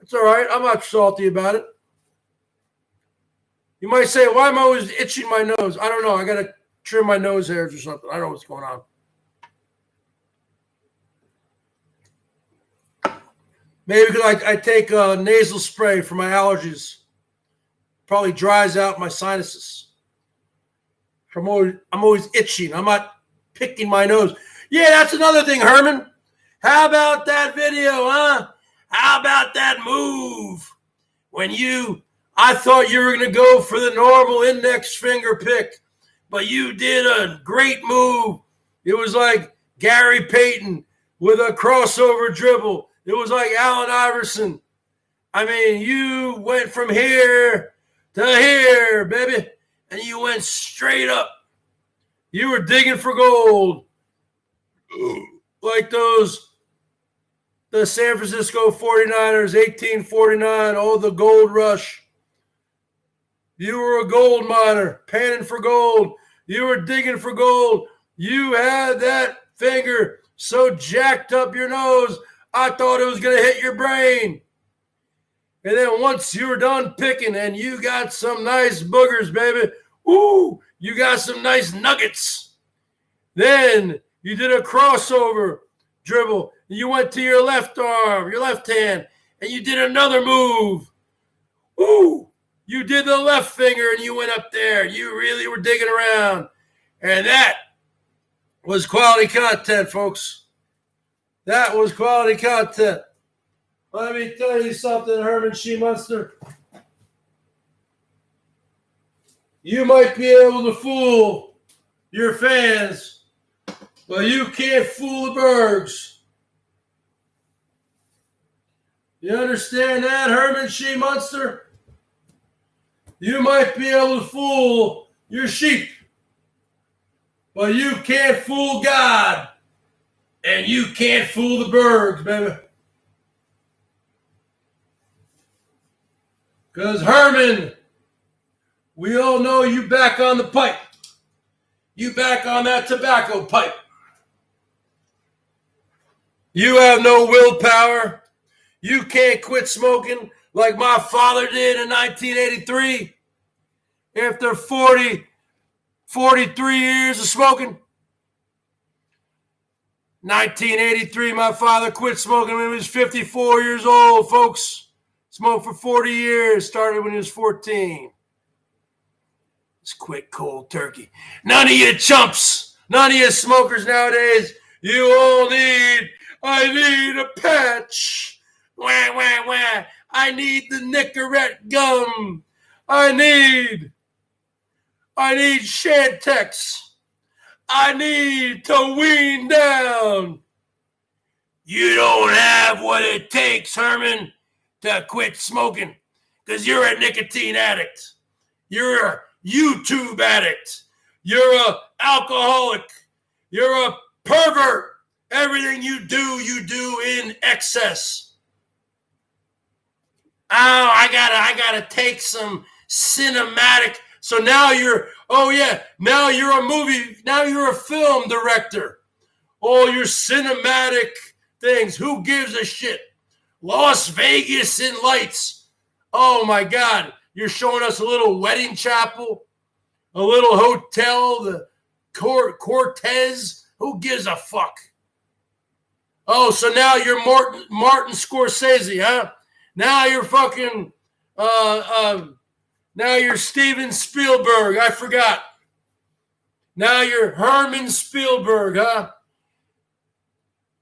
It's all right. I'm not salty about it. You might say, why am I always itching my nose? I don't know. I got to trim my nose hairs or something. I don't know what's going on. Maybe because I take a nasal spray for my allergies. Probably dries out my sinuses. I'm always itching. I'm not picking my nose. Yeah, that's another thing, Herman. How about that video, huh? How about that move? When I thought you were going to go for the normal index finger pick, but you did a great move. It was like Gary Payton with a crossover dribble. It was like Allen Iverson. I mean, you went from here to here, baby, and you went straight up. You were digging for gold. Like the San Francisco 49ers, 1849, the gold rush. You were a gold miner, panning for gold. You were digging for gold. You had that finger so jacked up your nose, I thought it was going to hit your brain. And then once you were done picking and you got some nice boogers, baby, ooh, you got some nice nuggets. Then you did a crossover dribble. You went to your left arm, your left hand, and you did another move. Ooh, you did the left finger and you went up there. You really were digging around. And that was quality content, folks. That was quality content. Let me tell you something, Herman She Monster. You might be able to fool your fans, but you can't fool the Bergs. You understand that, Herman She-Monster? You might be able to fool your sheep, but you can't fool God, and you can't fool the Bergs, baby. Because Herman, we all know you back on the pipe. You back on that tobacco pipe. You have no willpower. You can't quit smoking like my father did in 1983 after 43 years of smoking. 1983, my father quit smoking when he was 54 years old, folks. Smoked for 40 years, started when he was 14. Just quit cold turkey. None of you chumps, none of you smokers nowadays, you all I need a patch. Wah, wah, wah. I need the Nicorette gum. I need Shantex. I need to wean down. You don't have what it takes, Herman, to quit smoking, because you're a nicotine addict. You're a YouTube addict. You're an alcoholic. You're a pervert. Everything you do in excess. Oh, I gotta take some cinematic. So now you're a film director. All your cinematic things. Who gives a shit? Las Vegas in lights. Oh my God. You're showing us a little wedding chapel, a little hotel, the Cortez. Who gives a fuck? Oh, so now you're Martin Scorsese, huh? Now you're fucking, now you're Steven Spielberg. I forgot. Now you're Herman Spielberg, huh?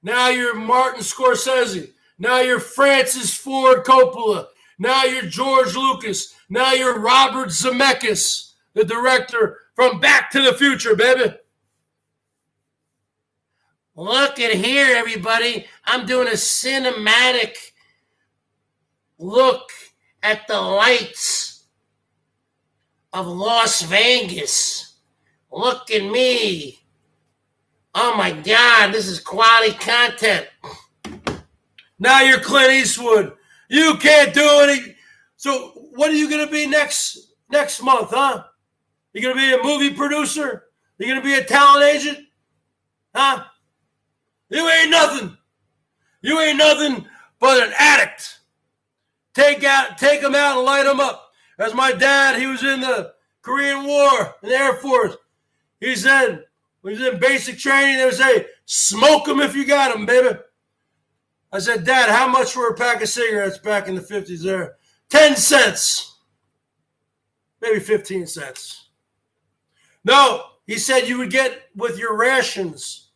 Now you're Martin Scorsese. Now you're Francis Ford Coppola. Now you're George Lucas. Now you're Robert Zemeckis, the director from Back to the Future, baby. Look at here, everybody. I'm doing a cinematic look at the lights of Las Vegas. Look at me. Oh my God, this is quality content. Now you're Clint Eastwood. You can't do any. So what are you going to be next month, huh? You going to be a movie producer? You going to be a talent agent? Huh? You ain't nothing. You ain't nothing but an addict. Take them out and light them up. As my dad, he was in the Korean War in the Air Force. He said, when he was in basic training, they would say, smoke them if you got them, baby. I said, Dad, how much were a pack of cigarettes back in the 50s there? 10 cents. Maybe 15 cents. No, he said you would get with your rations,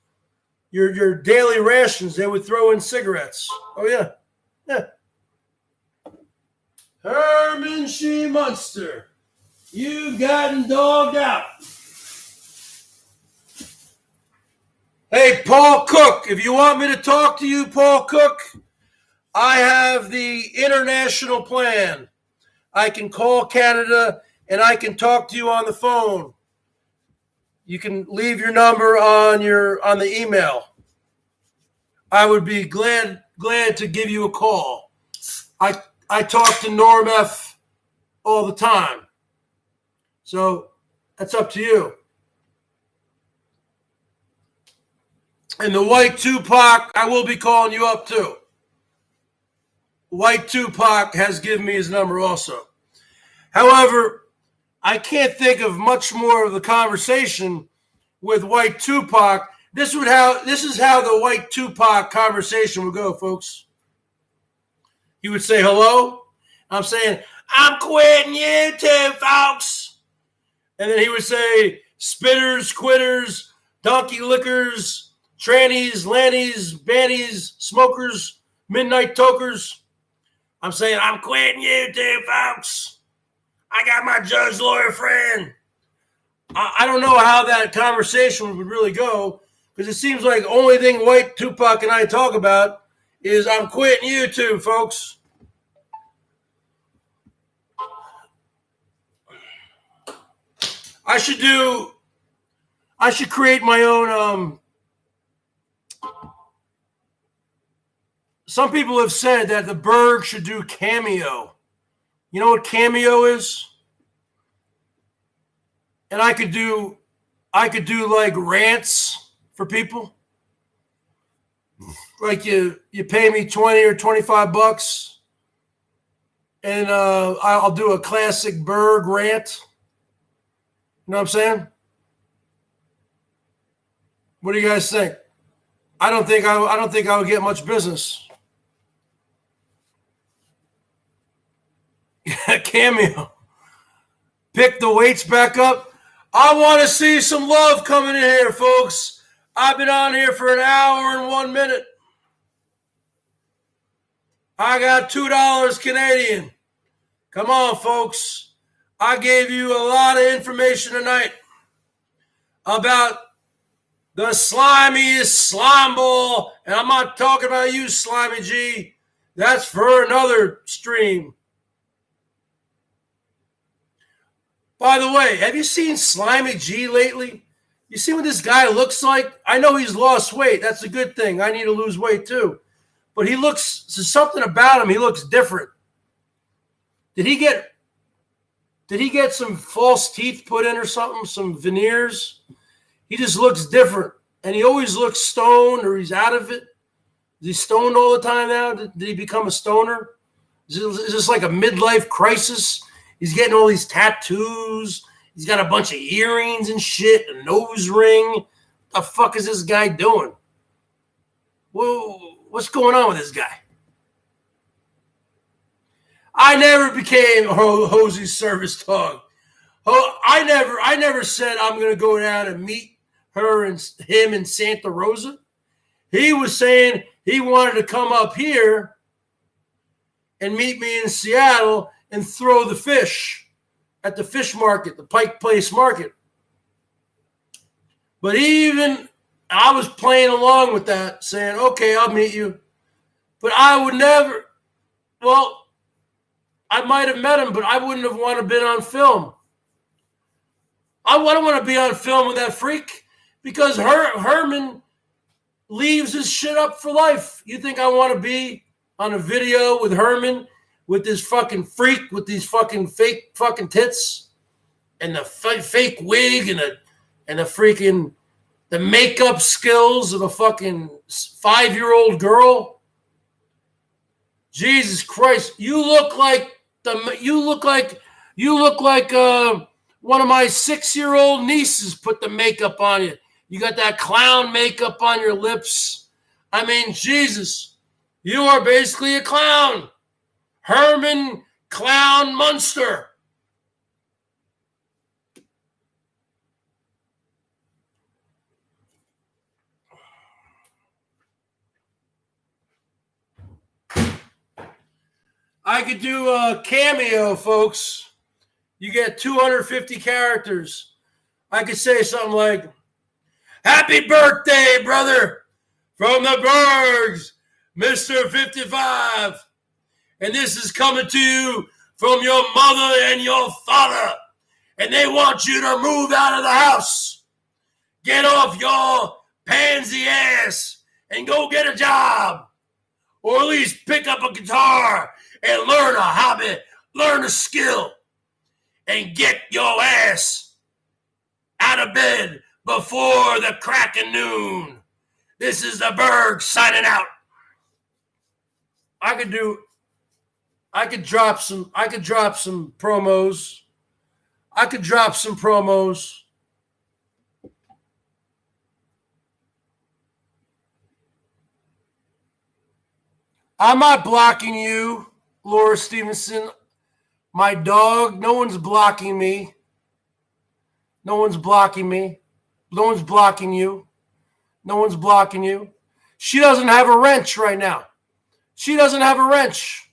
your daily rations, they would throw in cigarettes. Oh, yeah. Yeah. Herman She-Monster, you've gotten dogged out. Hey, Paul Cook, if you want me to talk to you, Paul Cook, I have the international plan. I can call Canada and I can talk to you on the phone. You can leave your number on the email. I would be glad to give you a call. I talk to Norm F all the time. So that's up to you. And the White Tupac, I will be calling you up too. White Tupac has given me his number also. However, I can't think of much more of the conversation with White Tupac. This is how the White Tupac conversation would go, folks. He would say, hello. I'm saying, I'm quitting YouTube, folks. And then he would say, spitters, quitters, donkey lickers, trannies, lannies, bannies, smokers, midnight tokers. I'm saying, I'm quitting YouTube, folks. I got my judge lawyer friend. I don't know how that conversation would really go, because it seems like the only thing White Tupac and I talk about is I'm quitting YouTube, folks. I should create my own. Some people have said that the Berg should do Cameo. You know what Cameo is? And I could do like rants for people. Like you pay me 20 or 25 bucks, and I'll do a classic Berg rant. You know what I'm saying? What do you guys think? I don't think I would get much business. Cameo. Pick the weights back up. I want to see some love coming in here, folks. I've been on here for an hour and 1 minute. I got $2 Canadian. Come on, folks. I gave you a lot of information tonight about the slimiest slime ball. And I'm not talking about you, Slimy G. That's for another stream. By the way, have you seen Slimy G lately? You see what this guy looks like? I know he's lost weight. That's a good thing. I need to lose weight too. But there's something about him. He looks different. Did he get some false teeth put in or something? Some veneers? He just looks different. And he always looks stoned, or he's out of it. Is he stoned all the time now? Did he become a stoner? Is this like a midlife crisis? He's getting all these tattoos. He's got a bunch of earrings and shit, a nose ring. What the fuck is this guy doing? Whoa, what's going on with this guy? I never became Hosey's service dog. I never said I'm going to go down and meet her and him in Santa Rosa. He was saying he wanted to come up here and meet me in Seattle and throw the fish at the fish market, the Pike Place Market. But I was playing along with that, saying, okay, I'll meet you. But I would never, I might have met him, but I wouldn't have wanted to be on film. I don't want to be on film with that freak, because Herman leaves his shit up for life. You think I want to be on a video with Herman, with this fucking freak, with these fucking fake fucking tits and the fake wig and the freaking the makeup skills of a fucking 5-year-old girl? Jesus Christ, you look like one of my 6-year-old nieces put the makeup on you. You got that clown makeup on your lips. I mean, Jesus, you are basically a clown. Herman Clown Munster. I could do a cameo, folks. You get 250 characters. I could say something like, happy birthday, brother, from the Bergs, Mr. 55. And this is coming to you from your mother and your father. And they want you to move out of the house. Get off your pansy ass and go get a job. Or at least pick up a guitar and learn a hobby, learn a skill, and get your ass out of bed before the crack of noon. This is the Berg signing out. I could drop some promos. I'm not blocking you, Laura Stevenson. My dog, no one's blocking me. No one's blocking me. No one's blocking you. No one's blocking you. She doesn't have a wrench right now. She doesn't have a wrench.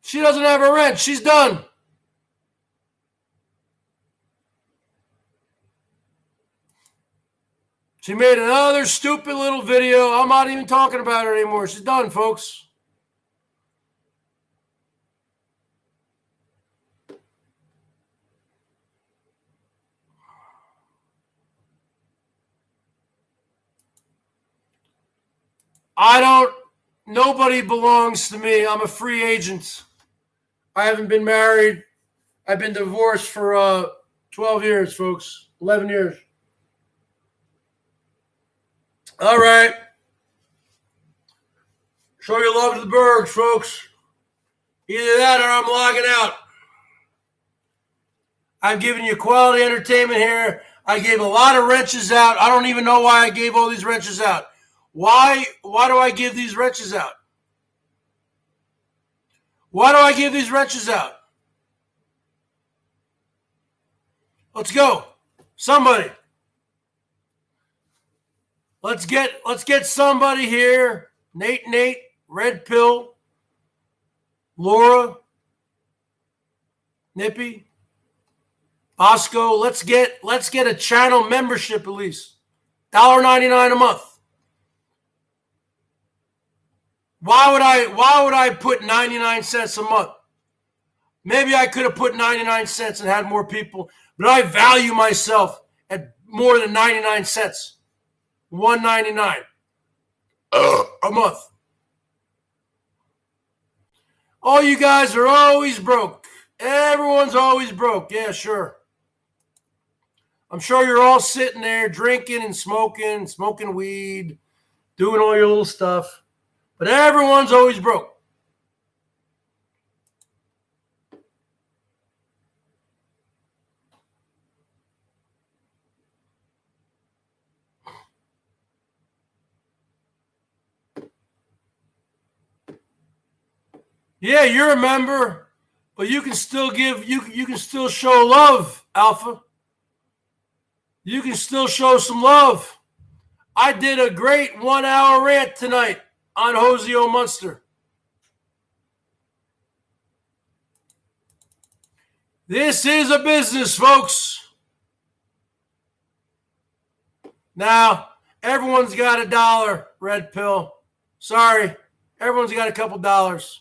She doesn't have a wrench. She's done. She made another stupid little video. I'm not even talking about her anymore. She's done, folks. Nobody belongs to me. I'm a free agent. I haven't been married. I've been divorced for 12 years, folks. 11 years. All right. Show your love to the Bergs, folks. Either that or I'm logging out. I've given you quality entertainment here. I gave a lot of wrenches out. I don't even know why I gave all these wrenches out. Why do I give these wrenches out? Why do I give these wrenches out? Let's go. Somebody. Let's get somebody here. Nate, Red Pill, Laura, Nippy, Bosco. Let's get a channel membership at least. $1.99 a month. Why would I put 99 cents a month? Maybe I could have put 99 cents and had more people, but I value myself at more than 99 cents. $1.99 a month. All you guys are always broke. Everyone's always broke. Yeah, sure. I'm sure you're all sitting there drinking and smoking weed, doing all your little stuff. But everyone's always broke. Yeah, you're a member, but you can still give, you can still show love, Alpha. You can still show some love. I did a great 1 hour rant tonight on Hoseo Munster. This is a business, folks. Now, everyone's got $1, Red Pill. Sorry, everyone's got a couple dollars.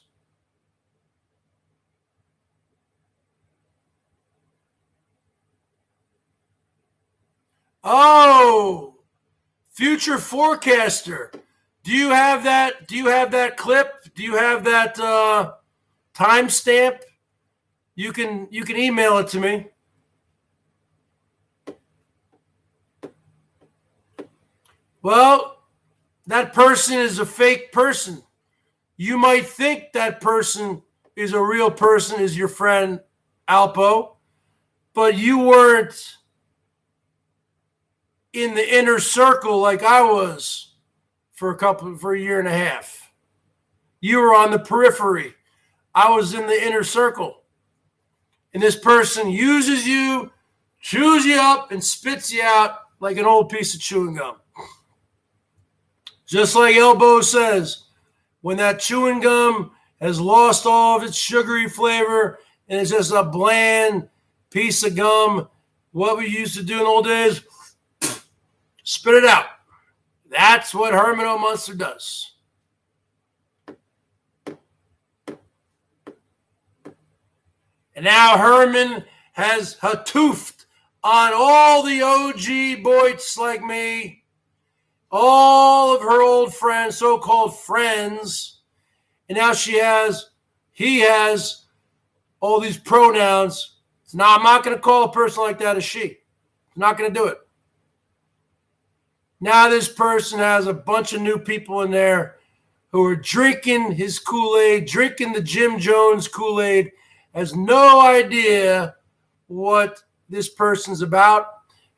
Oh, future forecaster. Do you have that? Do you have that clip? Do you have that timestamp? You can email it to me. Well, that person is a fake person. You might think that person is a real person, is your friend Alpo, but you weren't in the inner circle like I was for a year and a half. You were on the periphery. I was in the inner circle. And this person uses you, chews you up, and spits you out like an old piece of chewing gum. Just like Elbow says, when that chewing gum has lost all of its sugary flavor and it's just a bland piece of gum, what we used to do in the old days, spit it out. That's what Herman O. Munster does. And now Herman has hatoofed on all the OG boys like me, all of her old friends, so-called friends, and now he has all these pronouns. Now, I'm not going to call a person like that a she. I'm not going to do it. Now this person has a bunch of new people in there who are drinking his Kool-Aid, drinking the Jim Jones Kool-Aid, has no idea what this person's about,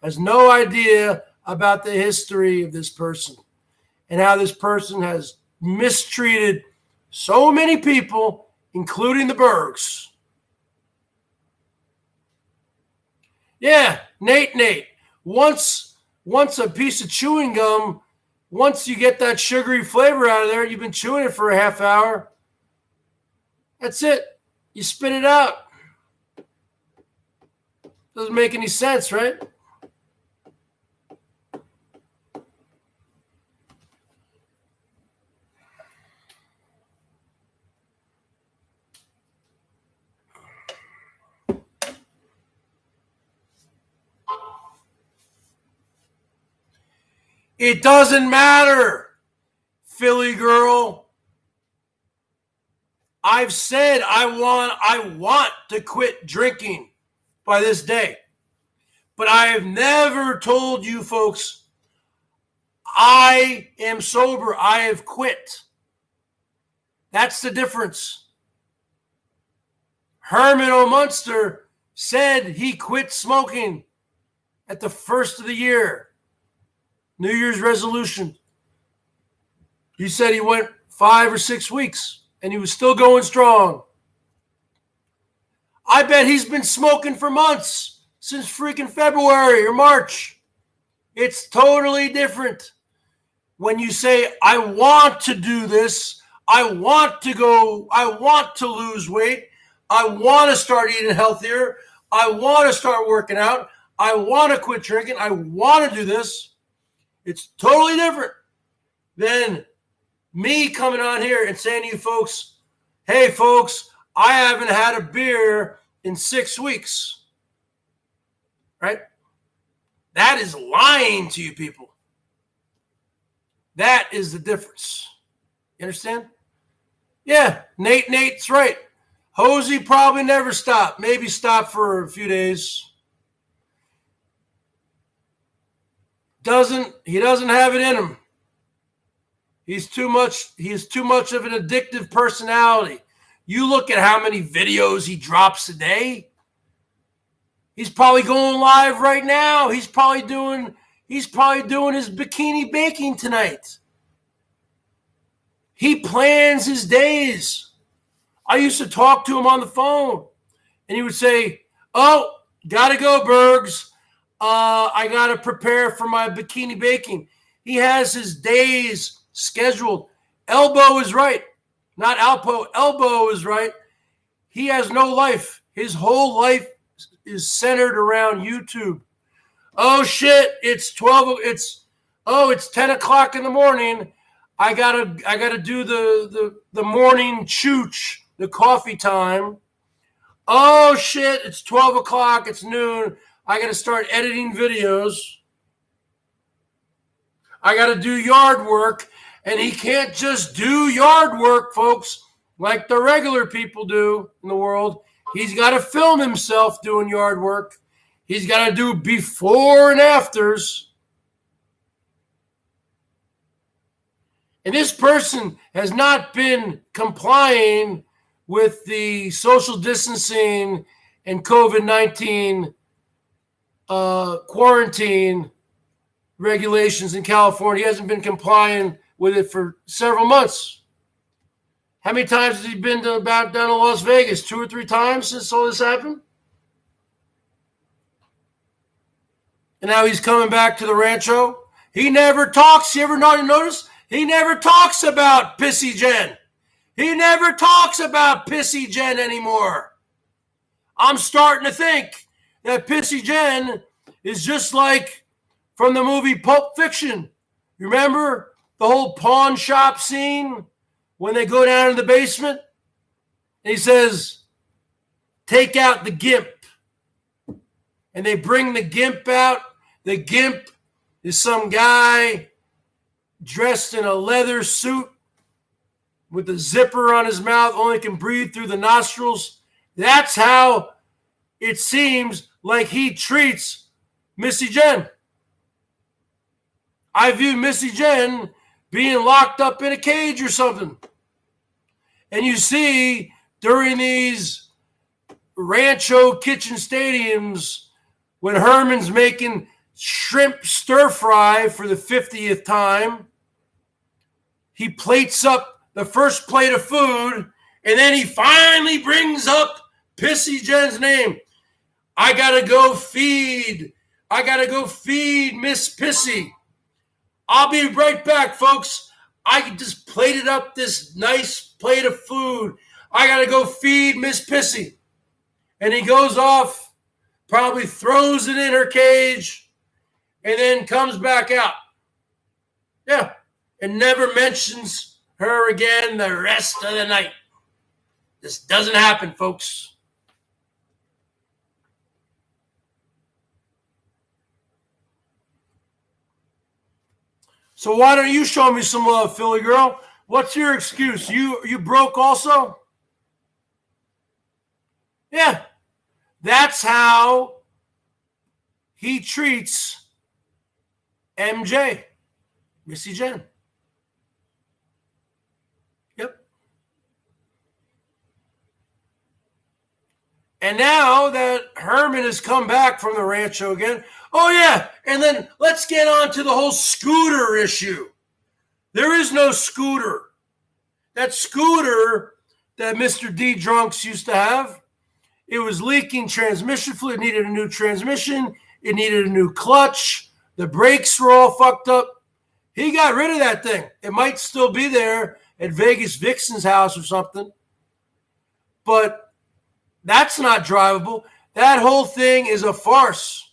has no idea about the history of this person and how this person has mistreated so many people, including the Bergs. Yeah, Nate. Once a piece of chewing gum, once you get that sugary flavor out of there, you've been chewing it for a half hour. That's it. You spit it out. Doesn't make any sense, right? It doesn't matter, Philly girl. I've said I want to quit drinking by this day. But I have never told you folks I am sober. I have quit. That's the difference. Herman O. Munster said he quit smoking at the first of the year. New Year's resolution. He said he went 5 or 6 weeks and he was still going strong. I bet he's been smoking for months, since freaking February or March. It's totally different. When you say, I want to do this, I want to lose weight, I want to start eating healthier, I want to start working out, I want to quit drinking, I want to do this. It's totally different than me coming on here and saying to you folks, hey folks, I haven't had a beer in 6 weeks. Right? That is lying to you people. That is the difference. You understand? Yeah, Nate's right. Hosey probably never stopped. Maybe stopped for a few days. He doesn't have it in him. He's too much of an addictive personality. You look at how many videos he drops a day. He's probably going live right now. He's probably doing his bikini baking tonight. He plans his days. I used to talk to him on the phone, and he would say, oh, gotta go, Bergs. I gotta prepare for my bikini baking. He has his days scheduled. Elbow is right. Not Alpo. Elbow is right. He has no life. His whole life is centered around YouTube. Oh shit, it's 10 o'clock in the morning. I gotta do the morning chooch, the coffee time. Oh shit, it's 12 o'clock, it's noon. I gotta start editing videos. I gotta do yard work. And he can't just do yard work, folks, like the regular people do in the world. He's got to film himself doing yard work. He's got to do before and afters. And this person has not been complying with the social distancing and COVID-19 quarantine regulations in California. He hasn't been complying with it for several months. How many times has he been down to Las Vegas? 2 or 3 times since all this happened? And now he's coming back to the Rancho. He never talks. You ever notice? He never talks about Pissy Jen. He never talks about Pissy Jen anymore. I'm starting to think that Pissy Jen is just like from the movie Pulp Fiction. You remember the whole pawn shop scene when they go down in the basement? And he says, take out the gimp. And they bring the gimp out. The gimp is some guy dressed in a leather suit with a zipper on his mouth, only can breathe through the nostrils. That's how it seems like he treats Missy Jen. I view Missy Jen being locked up in a cage or something. And you see during these Rancho kitchen stadiums when Herman's making shrimp stir fry for the 50th time, he plates up the first plate of food, and then he finally brings up Pissy Jen's name. I gotta go feed Miss Pissy. I'll be right back, folks. I just plated up this nice plate of food. I gotta go feed Miss Pissy. And he goes off, probably throws it in her cage, and then comes back out. Yeah, and never mentions her again the rest of the night. This doesn't happen, folks. So why don't you show me some love, Philly girl? What's your excuse? You broke also? Yeah. That's how he treats MJ, Missy Jen. Yep. And now that Herman has come back from the Rancho again, oh yeah, and then let's get on to the whole scooter issue. There is no scooter. That scooter that Mr. D Drunks used to have, it was leaking transmission fluid. It needed a new transmission. It needed a new clutch. The brakes were all fucked up. He got rid of that thing. It might still be there at Vegas Vixen's house or something. But that's not drivable. That whole thing is a farce.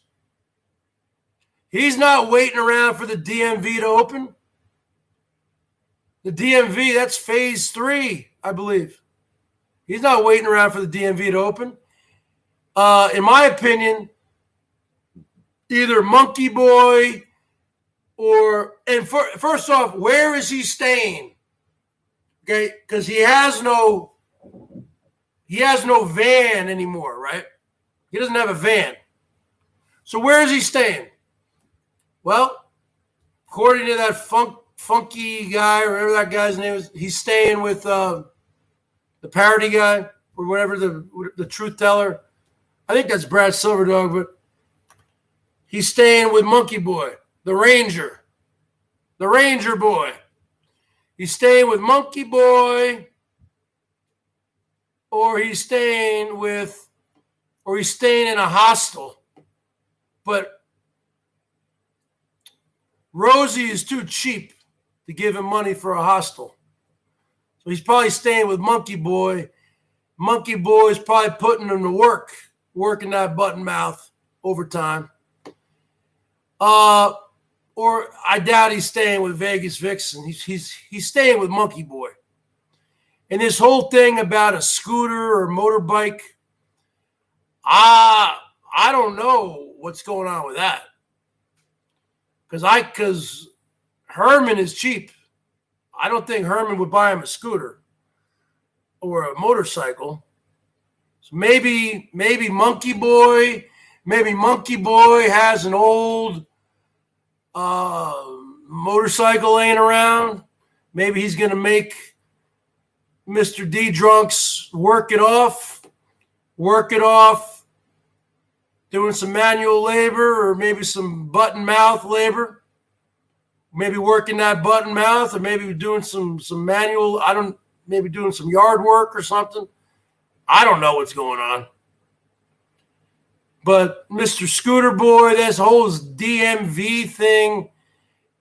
He's not waiting around for the DMV to open. The DMV, that's phase 3, I believe. He's not waiting around for the DMV to open. In my opinion, either Monkey Boy first off, where is he staying? Okay, because he has no van anymore, right? He doesn't have a van. So where is he staying? Well, according to that funky guy, or whatever that guy's name is, he's staying with the parody guy or whatever, the truth teller. I think that's Brad Silverdog, but he's staying with Monkey Boy, the Ranger boy. He's staying with Monkey Boy, or he's staying in a hostel. But Rosie is too cheap to give him money for a hostel. So he's probably staying with Monkey Boy. Monkey Boy is probably putting him to work, working that button mouth overtime. Or I doubt he's staying with Vegas Vixen. He's staying with Monkey Boy. And this whole thing about a scooter or motorbike, I don't know what's going on with that. Because Herman is cheap. I don't think Herman would buy him a scooter or a motorcycle. So maybe Monkey Boy has an old motorcycle laying around. Maybe he's going to make Mr. D Drunks work it off, doing some manual labor or maybe some button mouth labor. Maybe working that button mouth, or maybe doing some manual, maybe doing some yard work or something. I don't know what's going on. But Mr. Scooter Boy, this whole DMV thing,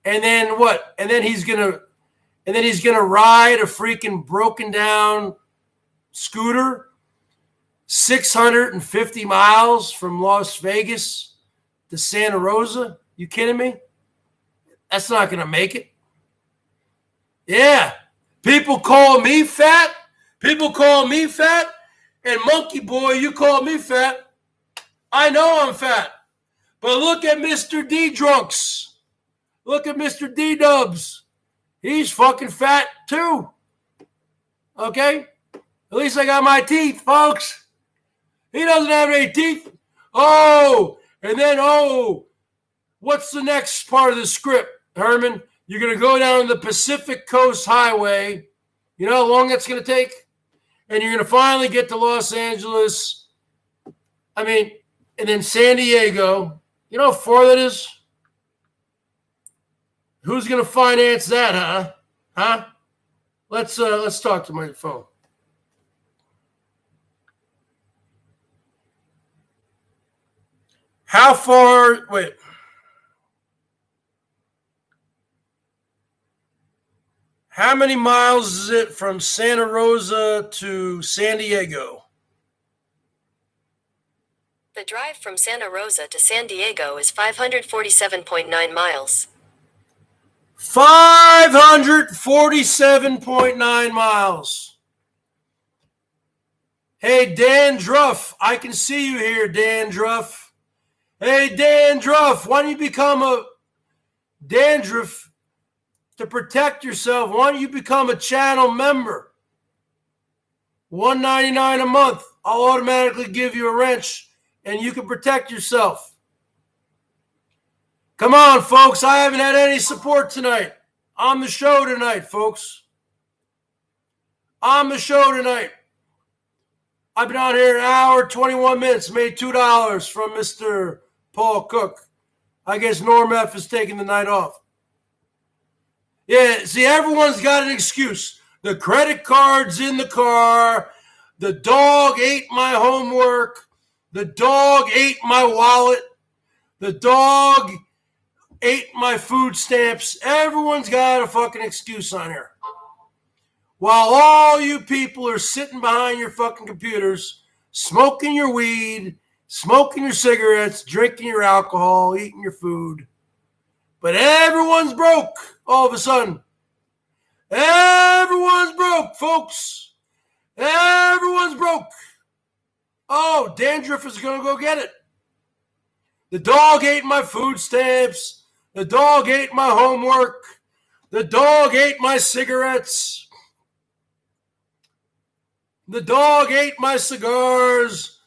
and then what? And then he's gonna ride a freaking broken down scooter 650 miles from Las Vegas to Santa Rosa. You kidding me? That's not going to make it. Yeah. People call me fat. And Monkey Boy, you call me fat. I know I'm fat. But look at Mr. D Drunks. Look at Mr. D Dubs. He's fucking fat too. Okay? At least I got my teeth, folks. He doesn't have any teeth. Oh, and then, what's the next part of the script, Herman? You're going to go down the Pacific Coast Highway. You know how long that's going to take? And you're going to finally get to Los Angeles. And then San Diego. You know how far that is? Who's going to finance that, huh? Let's talk to my phone. How far? Wait. How many miles is it from Santa Rosa to San Diego? The drive from Santa Rosa to San Diego is 547.9 miles. 547.9 miles. Hey, Dan Druff, I can see you here, Dan Druff. Hey, Dan Druff, why don't you become a dandruff to protect yourself, why don't you become a channel member? $1.99 a month. I'll automatically give you a wrench and you can protect yourself. Come on, folks. I haven't had any support tonight. On the show tonight, folks. On the show tonight. I've been on here an hour, 21 minutes, made $2 from Mr. Paul Cook. I guess Norm F is taking the night off. Yeah, see, everyone's got an excuse. The credit card's in the car. The dog ate my homework. The dog ate my wallet. The dog ate my food stamps. Everyone's got a fucking excuse on here. While all you people are sitting behind your fucking computers, smoking your weed, smoking your cigarettes, drinking your alcohol, eating your food. But everyone's broke all of a sudden. Everyone's broke, folks. Everyone's broke. Oh, dandruff is going to go get it. The dog ate my food stamps. The dog ate my homework. The dog ate my cigarettes. The dog ate my cigars.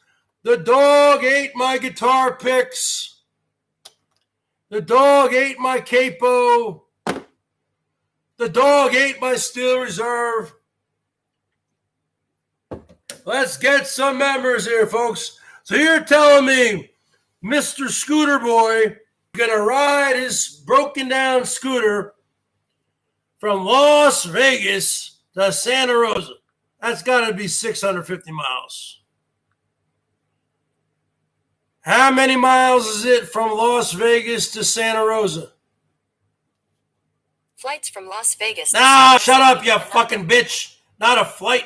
The dog ate my guitar picks. The dog ate my capo. The dog ate my Steel Reserve. Let's get some members here, folks. So you're telling me Mr. Scooter Boy going to ride his broken down scooter from Las Vegas to Santa Rosa. That's got to be 650 miles. How many miles is it from Las Vegas to Santa Rosa? Flights from Las Vegas. No, shut up, you fucking bitch. Not a flight.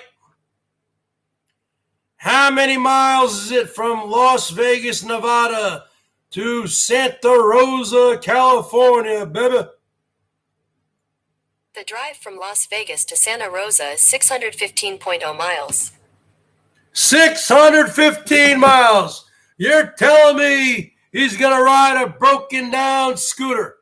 How many miles is it from Las Vegas, Nevada to Santa Rosa, California, baby? The drive from Las Vegas to Santa Rosa is 615.0 miles. 615 miles. You're telling me he's going to ride a broken down scooter.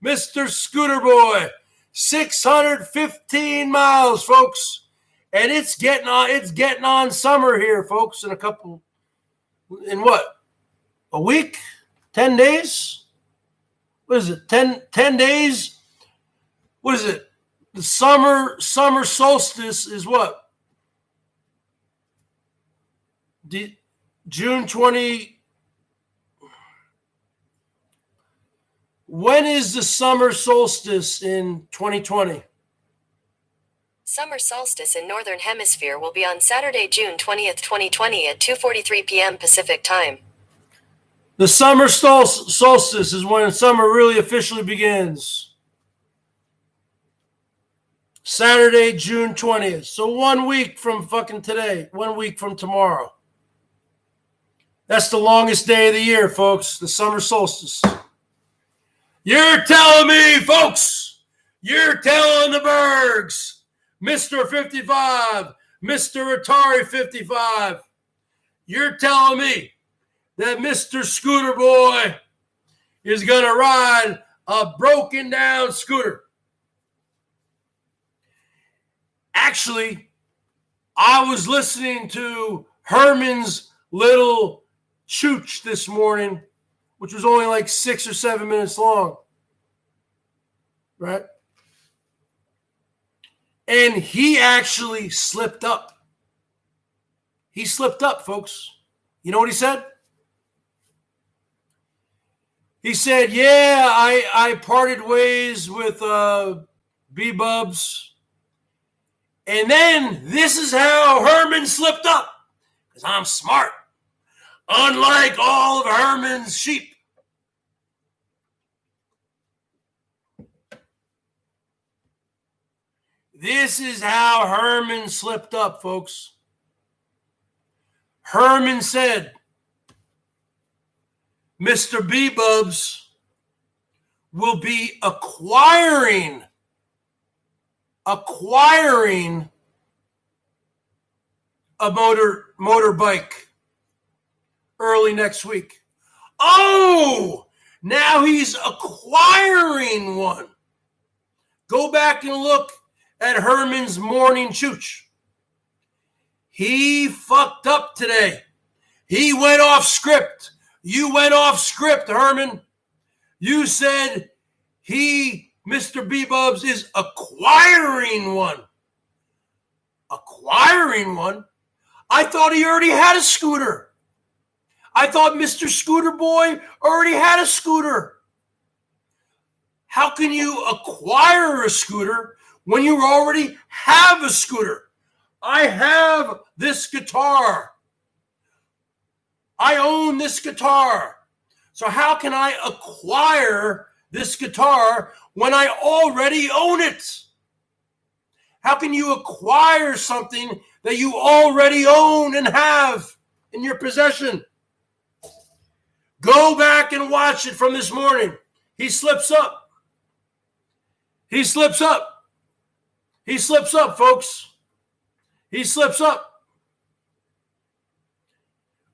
Mr. Scooter Boy. 615 miles, folks. And it's getting on summer here, folks, in what? A week? 10 days? What is it? 10 days? What is it? The summer solstice is what? June 20. When is the summer solstice in 2020? Summer solstice in Northern Hemisphere will be on Saturday, June 20th, 2020 at 2:43 p.m. Pacific Time. The summer solstice is when summer really officially begins. Saturday, June 20th. So 1 week from fucking today. 1 week from tomorrow. That's the longest day of the year, folks. The summer solstice. You're telling me, folks. You're telling the Bergs. Mr. 55, Mr. Atari 55, you're telling me that Mr. Scooter Boy is going to ride a broken down scooter. Actually, I was listening to Herman's little chooch this morning, which was only like 6 or 7 minutes long. Right? And he actually slipped up. He slipped up, folks. You know what he said? He said, yeah, I parted ways with B-Bubs. And then this is how Herman slipped up. Because I'm smart. Unlike all of Herman's sheep. This is how Herman slipped up, folks. Herman said, Mr. B-Bubs will be acquiring a motorbike early next week. Oh, now he's acquiring one. Go back and look at Herman's morning chooch. He fucked up today. He went off script. You went off script, Herman. You said Mr. B-Bubs, is acquiring one. Acquiring one? I thought he already had a scooter. I thought Mr. Scooter Boy already had a scooter. How can you acquire a scooter when you already have a scooter? I have this guitar. I own this guitar. So how can I acquire this guitar when I already own it? How can you acquire something that you already own and have in your possession? Go back and watch it from this morning. He slips up. He slips up. He slips up, folks. He slips up.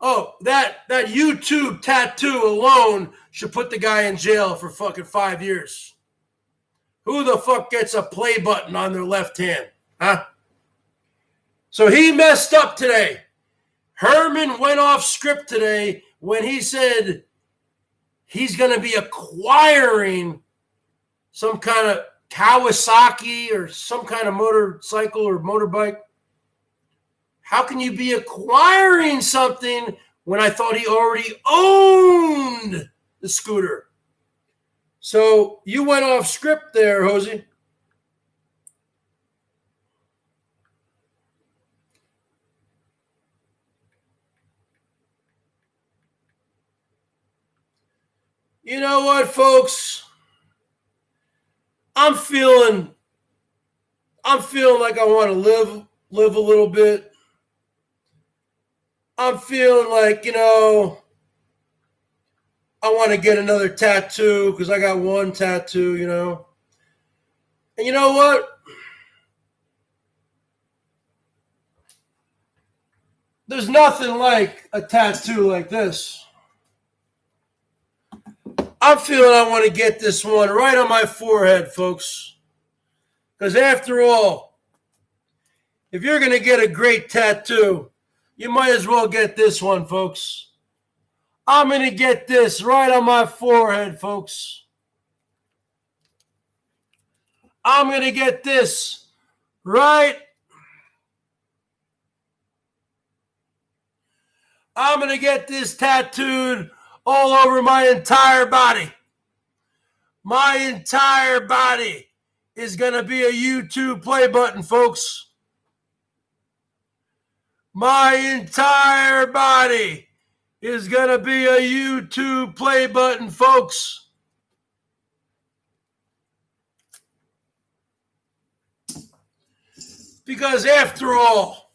Oh, that YouTube tattoo alone should put the guy in jail for fucking 5 years. Who the fuck gets a play button on their left hand? Huh? So he messed up today. Herman went off script today when he said he's going to be acquiring some kind of Kawasaki or some kind of motorcycle or motorbike. How can you be acquiring something when I thought he already owned the scooter? So you went off script there, Hosey. You know what, folks? I'm feeling like I want to live a little bit. I'm feeling like, I want to get another tattoo because I got one tattoo, And you know what? There's nothing like a tattoo like this. I'm feeling I want to get this one right on my forehead, folks. Because after all, if you're going to get a great tattoo, you might as well get this one, folks. I'm going to get this right on my forehead, folks. I'm going to get this right. I'm going to get this tattooed all over my entire body. My entire body is going to be a YouTube play button, folks. My entire body is going to be a YouTube play button, folks. Because after all,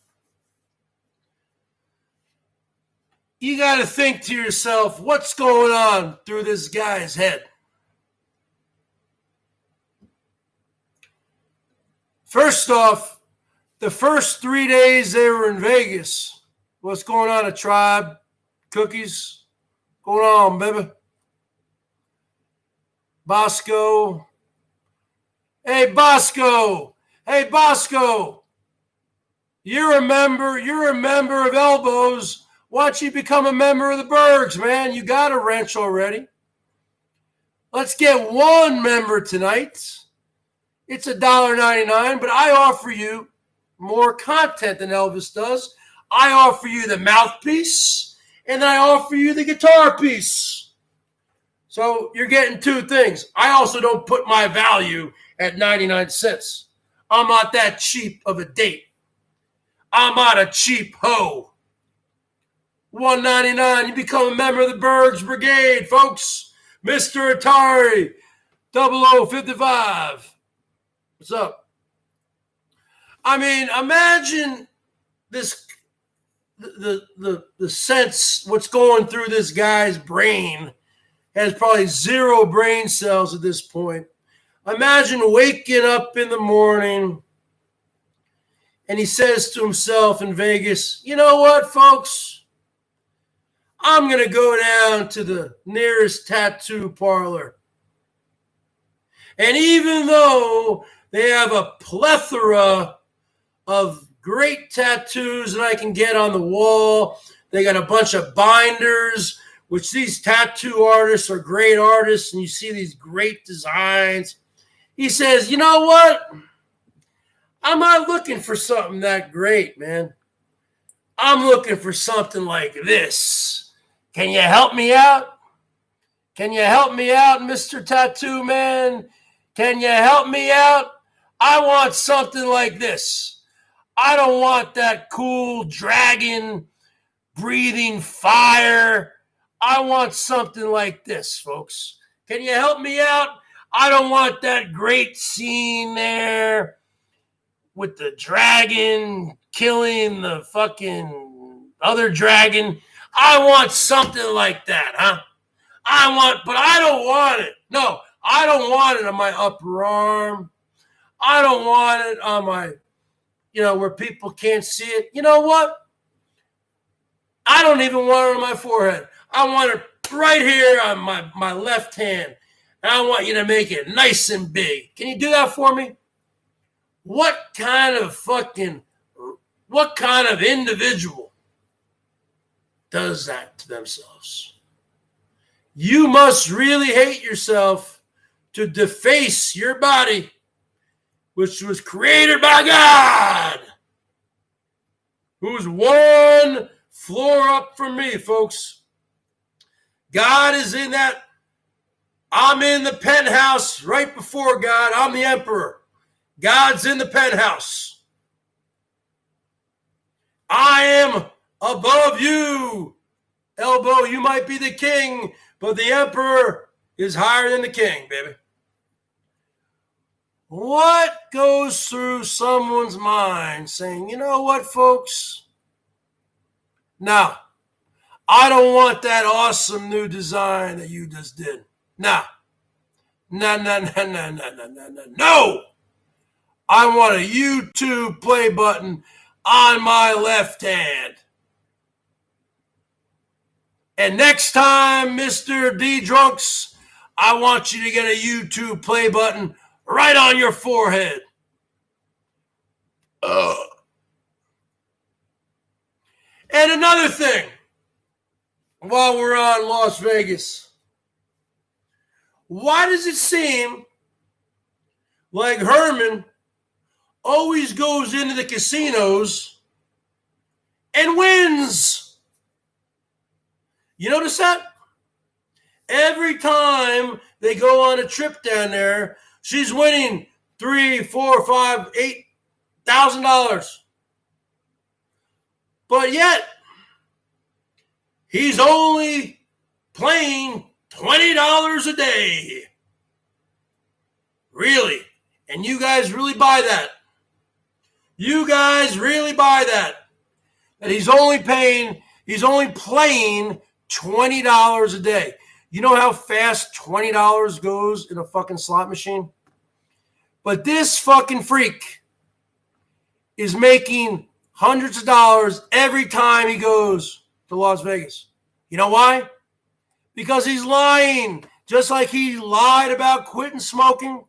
you got to think to yourself, what's going on through this guy's head? First off, the first 3 days they were in Vegas. What's going on, a tribe? Cookies? Going on, baby? Bosco. Hey, Bosco. Hey, Bosco. You're a member of Elbows. Why don't you become a member of the Bergs, man? You got a Rancho already. Let's get one member tonight. It's $1.99, but I offer you more content than Elvis does. I offer you the mouthpiece, and then I offer you the guitar piece. So you're getting two things. I also don't put my value at 99 cents. I'm not that cheap of a date. I'm not a cheap hoe. $1.99, you become a member of the BERGS Brigade, folks. Mr. Atari, 0055. What's up? I mean, imagine this, the sense, what's going through this guy's brain. Has probably zero brain cells at this point. Imagine waking up in the morning and he says to himself in Vegas, you know what, folks? I'm going to go down to the nearest tattoo parlor And even though they have a plethora of great tattoos that I can get on the wall, they got a bunch of binders, which these tattoo artists are great artists, and you see these great designs. He says, you know what? I'm not looking for something that great, man. I'm looking for something like this. Can you help me out? Can you help me out, Mr. Tattoo Man? Can you help me out? I want something like this. I don't want that cool dragon breathing fire. I want something like this, folks. Can you help me out? I don't want that great scene there with the dragon killing the fucking other dragon. I want something like that, huh? But I don't want it. No, I don't want it on my upper arm. I don't want it on my, where people can't see it. You know what? I don't even want it on my forehead. I want it right here on my left hand. And I want you to make it nice and big. Can you do that for me? What kind of individual does that to themselves? You must really hate yourself to deface your body, which was created by God, who's one floor up from me, folks. God is in that. I'm in the penthouse right before God. I'm the emperor. God's in the penthouse. I am above you. Elbow, you might be the king, but the emperor is higher than the king, baby. What goes through someone's mind saying, you know what, folks? No, I don't want that awesome new design that you just did. No. No. I want a YouTube play button on my left hand. And next time, Mr. D-Drunks, I want you to get a YouTube play button right on your forehead. And another thing, while we're on Las Vegas, why does it seem like Herman always goes into the casinos and wins? You notice that? Every time they go on a trip down there, she's winning $3,000, $4,000, $5,000, $8,000. But yet, he's only playing $20 a day. Really? And you guys really buy that? You guys really buy that? That he's only playing $20 a day. You know how fast $20 goes in a fucking slot machine? But this fucking freak is making hundreds of dollars every time he goes to Las Vegas. You know why? Because he's lying. Just like he lied about quitting smoking.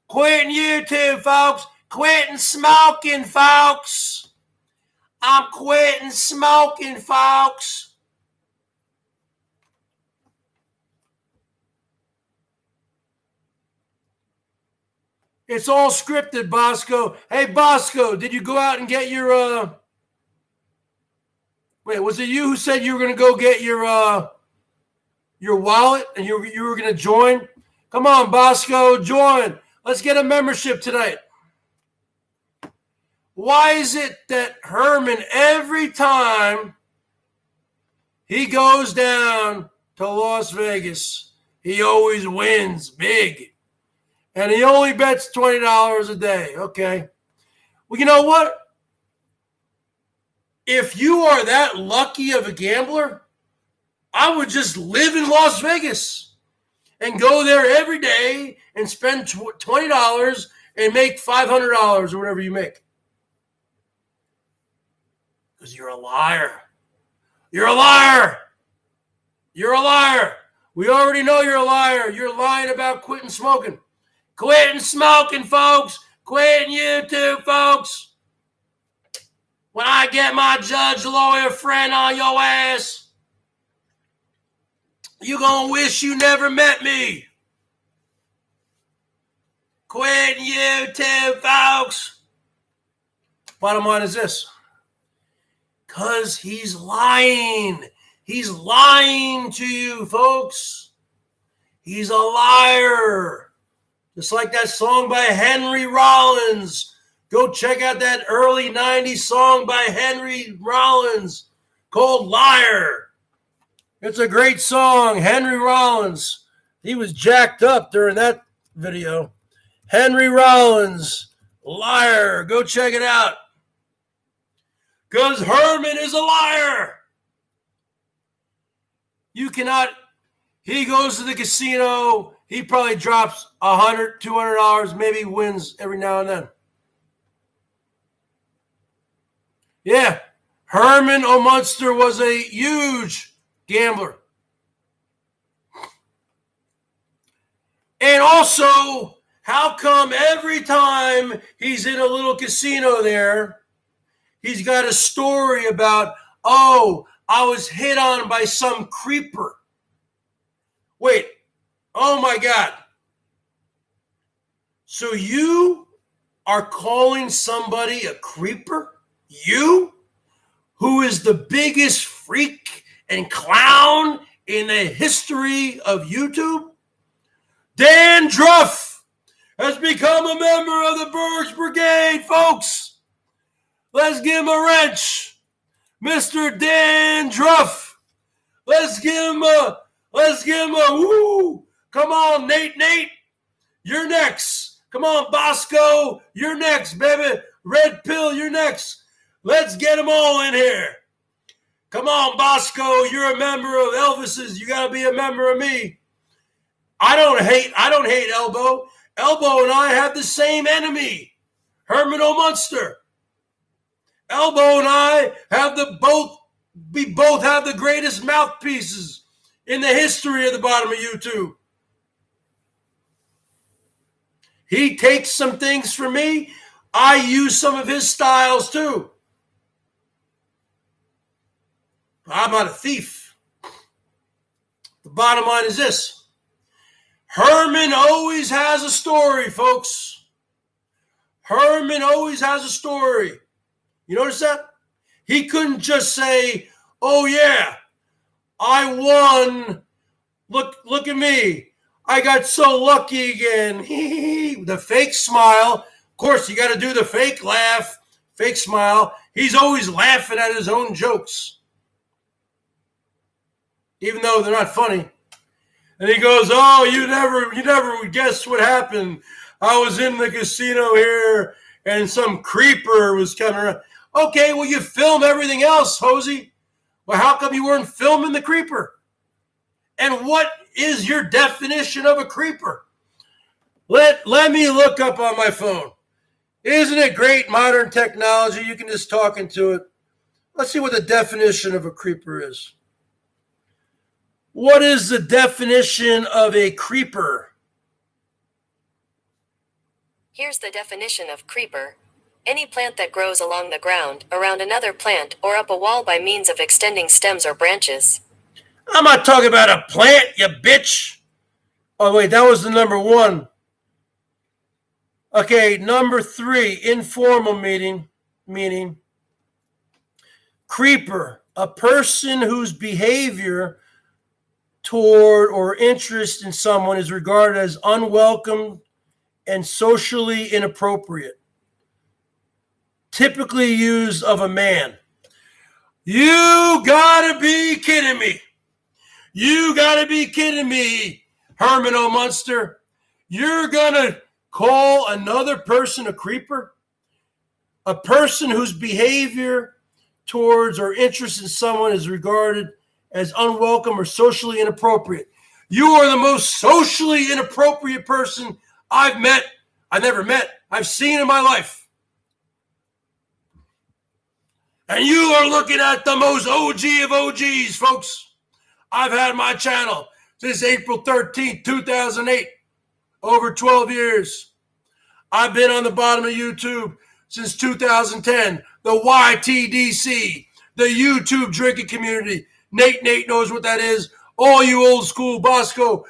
Quitting YouTube, folks. Quitting smoking, folks. I'm quitting smoking, folks. It's all scripted, Bosco. Hey, Bosco, did you go out and get your, wait, was it you who said you were going to go get your wallet and you were going to join? Come on, Bosco, join. Let's get a membership tonight. Why is it that Herman, every time he goes down to Las Vegas, he always wins big? And he only bets $20 a day. Okay. Well, you know what? If you are that lucky of a gambler, I would just live in Las Vegas and go there every day and spend $20 and make $500 or whatever you make. Because you're a liar. You're a liar. You're a liar. We already know you're a liar. You're lying about quitting smoking. Quitting smoking, folks. Quitting YouTube, folks. When I get my judge, lawyer friend on your ass, you gonna wish you never met me. Quitting YouTube, folks. Bottom line is this. Because he's lying. He's lying to you, folks. He's a liar. Just like that song by Henry Rollins. Go check out that early 90s song by Henry Rollins called Liar. It's a great song. Henry Rollins. He was jacked up during that video. Henry Rollins, Liar. Go check it out. Because Herman is a liar. You cannot, he goes to the casino, he probably drops $100, $200, maybe wins every now and then. Yeah, Herman O'Munster was a huge gambler. And also, how come every time he's in a little casino there, he's got a story about, oh, I was hit on by some creeper. Wait, oh my God. So you are calling somebody a creeper? You, who is the biggest freak and clown in the history of YouTube? Dan Druff has become a member of the BERGS Brigade, folks. Let's give him a wrench. Mr. Dan Druff. Let's give him a woo. Come on, Nate. You're next. Come on, Bosco. You're next, baby. Red Pill, you're next. Let's get them all in here. Come on, Bosco. You're a member of Elvis's. You got to be a member of me. I don't hate Elbow. Elbow and I have the same enemy, Herman O'Munster. Elbow and I have we both have the greatest mouthpieces in the history of the bottom of YouTube. He takes some things from me. I use some of his styles too. I'm not a thief. The bottom line is this. Herman always has a story, folks. Herman always has a story. You notice that? He couldn't just say, oh yeah, I won. Look at me. I got so lucky again. The fake smile. Of course, you got to do the fake laugh, fake smile. He's always laughing at his own jokes, even though they're not funny. And he goes, oh, you never would guess what happened. I was in the casino here, and some creeper was coming around. Okay, well, you film everything else, Hosey. Well, how come you weren't filming the creeper? And what is your definition of a creeper? Let me look up on my phone. Isn't it great, modern technology? You can just talk into it. Let's see what the definition of a creeper is. What is the definition of a creeper? Here's the definition of creeper. Any plant that grows along the ground, around another plant, or up a wall by means of extending stems or branches. I'm not talking about a plant, you bitch. Oh, wait, that was the number one. Okay, number 3, informal meaning. Creeper, a person whose behavior toward or interest in someone is regarded as unwelcome and socially inappropriate. Typically used of a man. You gotta be kidding me. You gotta be kidding me, Herman O'Munster. You're gonna call another person a creeper? A person whose behavior towards or interest in someone is regarded as unwelcome or socially inappropriate. You are the most socially inappropriate person I've seen in my life. And you are looking at the most OG of OGs, folks. I've had my channel since April 13th, 2008. over 12 years. I've been on the bottom of YouTube since 2010. The YTDC, the YouTube drinking community. Nate knows what that is. All you old school Bosco,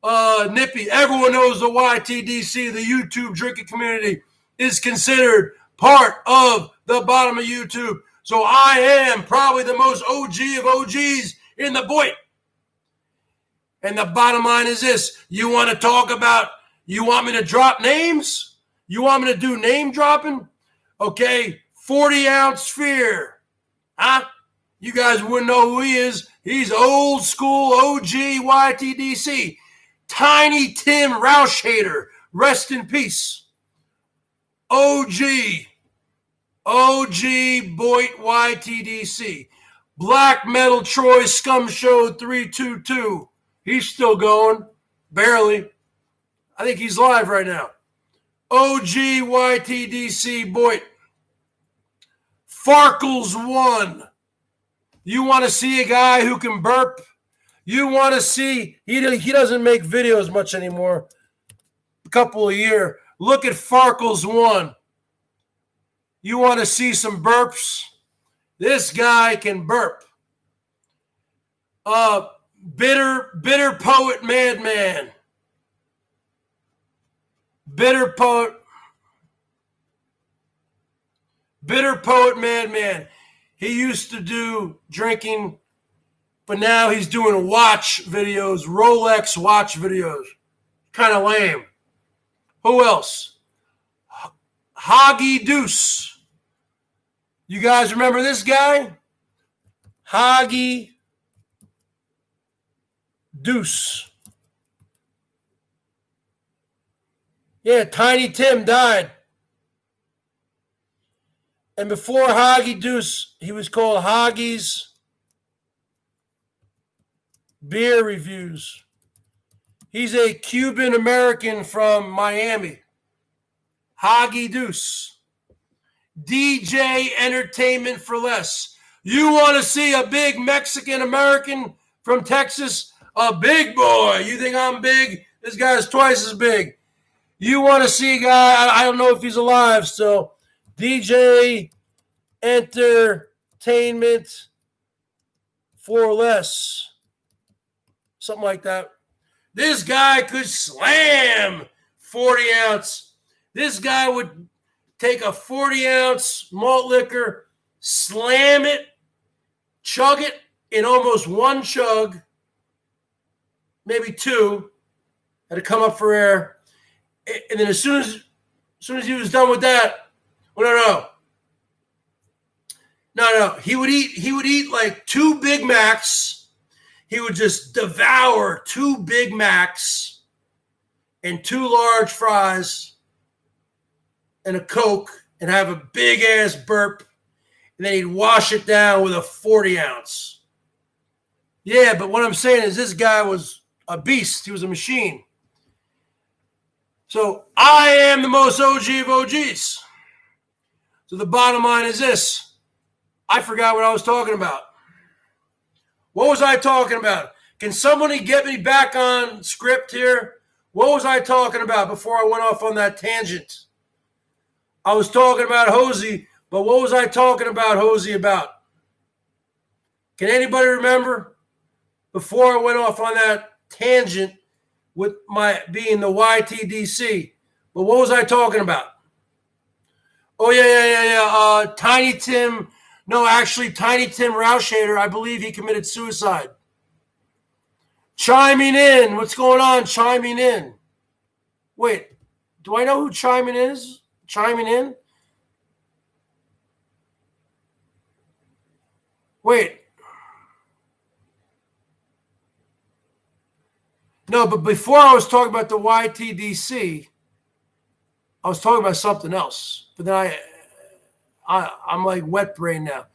Nippy, everyone knows the YTDC, the YouTube drinking community, is considered part of the bottom of YouTube. So I am probably the most OG of OGs in the boy. And the bottom line is this. You want to talk about, you want me to drop names? You want me to do name dropping? Okay, 40-ounce Sphere. Huh? You guys wouldn't know who he is. He's old school OG YTDC. Tiny Tim Roushhater. Rest in peace. OG Boyd YTDC. Black Metal Troy Scum Show 322. He's still going. Barely. I think he's live right now. OG YTDC Boyd. Farkles 1. You want to see a guy who can burp? You want to see, he doesn't make videos much anymore. A couple a year. Look at Farkles 1. You want to see some burps? This guy can burp. Bitter Poet Madman. Bitter Poet Madman. He used to do drinking, but now he's doing watch videos, Rolex watch videos. Kind of lame. Who else? Hoggy Deuce. You guys remember this guy? Hoggy Deuce. Yeah, Tiny Tim died. And before Hoggy Deuce, he was called Hoggy's Beer Reviews. He's a Cuban American from Miami. Hoggy Deuce. DJ Entertainment for Less. You want to see a big Mexican American from Texas? A big boy. You think I'm big? This guy's twice as big. You want to see a guy, I don't know if he's alive still. DJ Entertainment for Less. Something like that. This guy could slam 40-ounce. This guy would take a 40-ounce malt liquor, slam it, chug it in almost one chug, maybe two, had to come up for air. And then as soon as he was done with that, well, no. He would eat like 2 Big Macs. He would just devour 2 Big Macs and 2 large fries and a Coke and have a big ass burp. And then he'd wash it down with a 40-ounce. Yeah, but what I'm saying is this guy was a beast. He was a machine. So I am the most OG of OGs. So the bottom line is this. I forgot what I was talking about. What was I talking about? Can somebody get me back on script here? What was I talking about before I went off on that tangent? I was talking about Hosey, but what was I talking about Hosey about? Can anybody remember? Before I went off on that tangent with my being the YTDC. But what was I talking about? Oh, yeah. Tiny Tim. No, actually, Tiny Tim Roushhater, I believe he committed suicide. Chiming in. What's going on? Chiming in. Wait, do I know who chiming is? Chiming in? Wait. No, but before I was talking about the YTDC, I was talking about something else. But then I'm like wet brain now.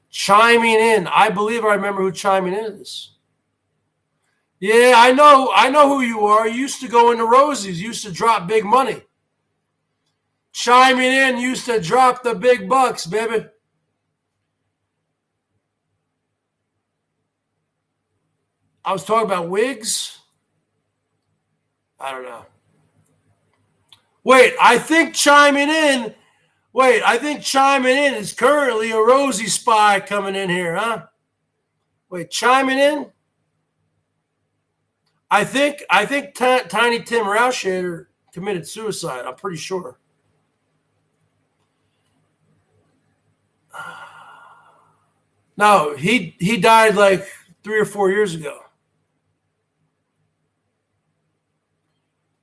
Chiming in. I believe I remember who chiming in is. Yeah, I know who you are. You used to go into Rosie's. You used to drop big money. Chiming in used to drop the big bucks, baby. I was talking about wigs. I don't know. Wait, I think chiming in is currently a Rosie spy coming in here, huh? Wait, chiming in? I think Tiny Tim Roushhader committed suicide. I'm pretty sure. No, he died like 3 or 4 years ago.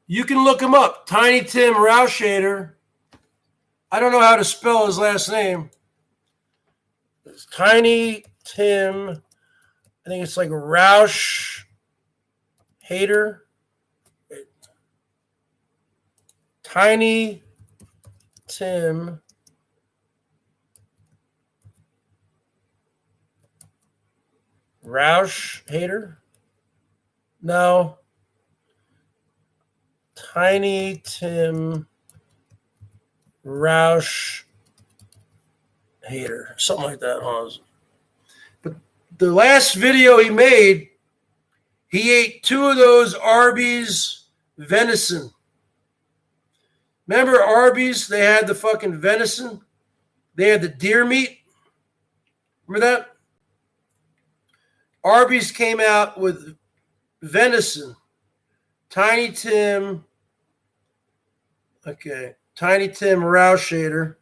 You can look him up. Tiny Tim Roushhader. I don't know how to spell his last name. It's Tiny Tim. I think it's like Roush Hater. Tiny Tim Roush Hater? No. Tiny Tim Roush Hater. Something like that. But the last video he made, he ate 2 of those Arby's venison. Remember Arby's? They had the fucking venison. They had the deer meat. Remember that? Arby's came out with venison. Tiny Tim. Okay. Tiny Tim Roushhader.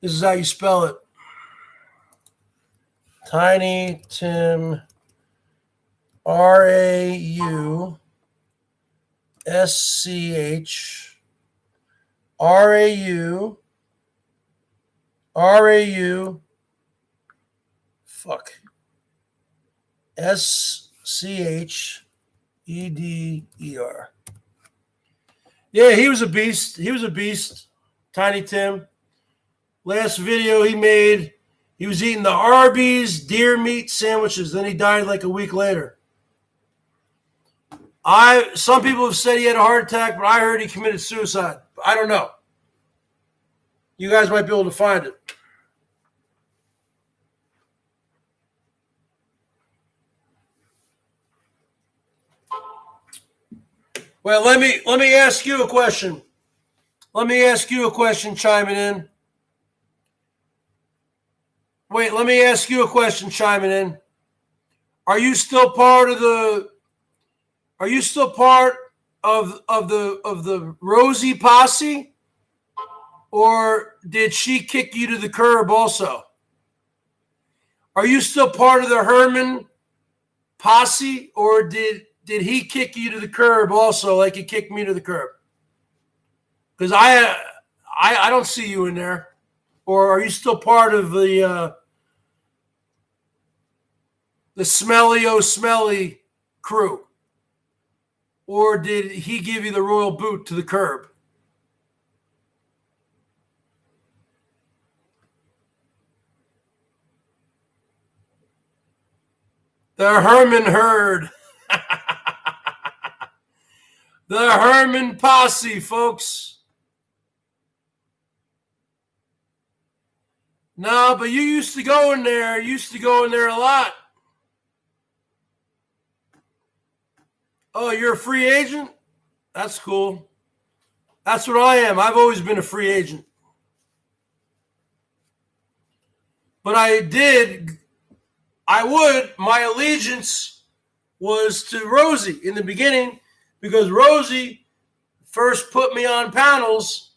This is how you spell it. Tiny Tim Rauschrausch. Fuck. Scheder. Yeah, he was a beast. Tiny Tim. Last video he made, he was eating the Arby's deer meat sandwiches. Then he died like a week later. Some people have said he had a heart attack, but I heard he committed suicide. I don't know. You guys might be able to find it. Well, let me ask you a question. Chiming in. Wait, let me ask you a question chiming in. Are you still part of the Rosie posse? Or did she kick you to the curb also? Are you still part of the Herman posse, or did he kick you to the curb also, like he kicked me to the curb? Because I don't see you in there. Or are you still part of the smelly crew? Or did he give you the royal boot to the curb? The Herman herd. The Herman posse, folks. No, but you used to go in there. A lot. Oh, you're a free agent? That's cool. That's what I am. I've always been a free agent. But my allegiance was to Rosie in the beginning, because Rosie first put me on panels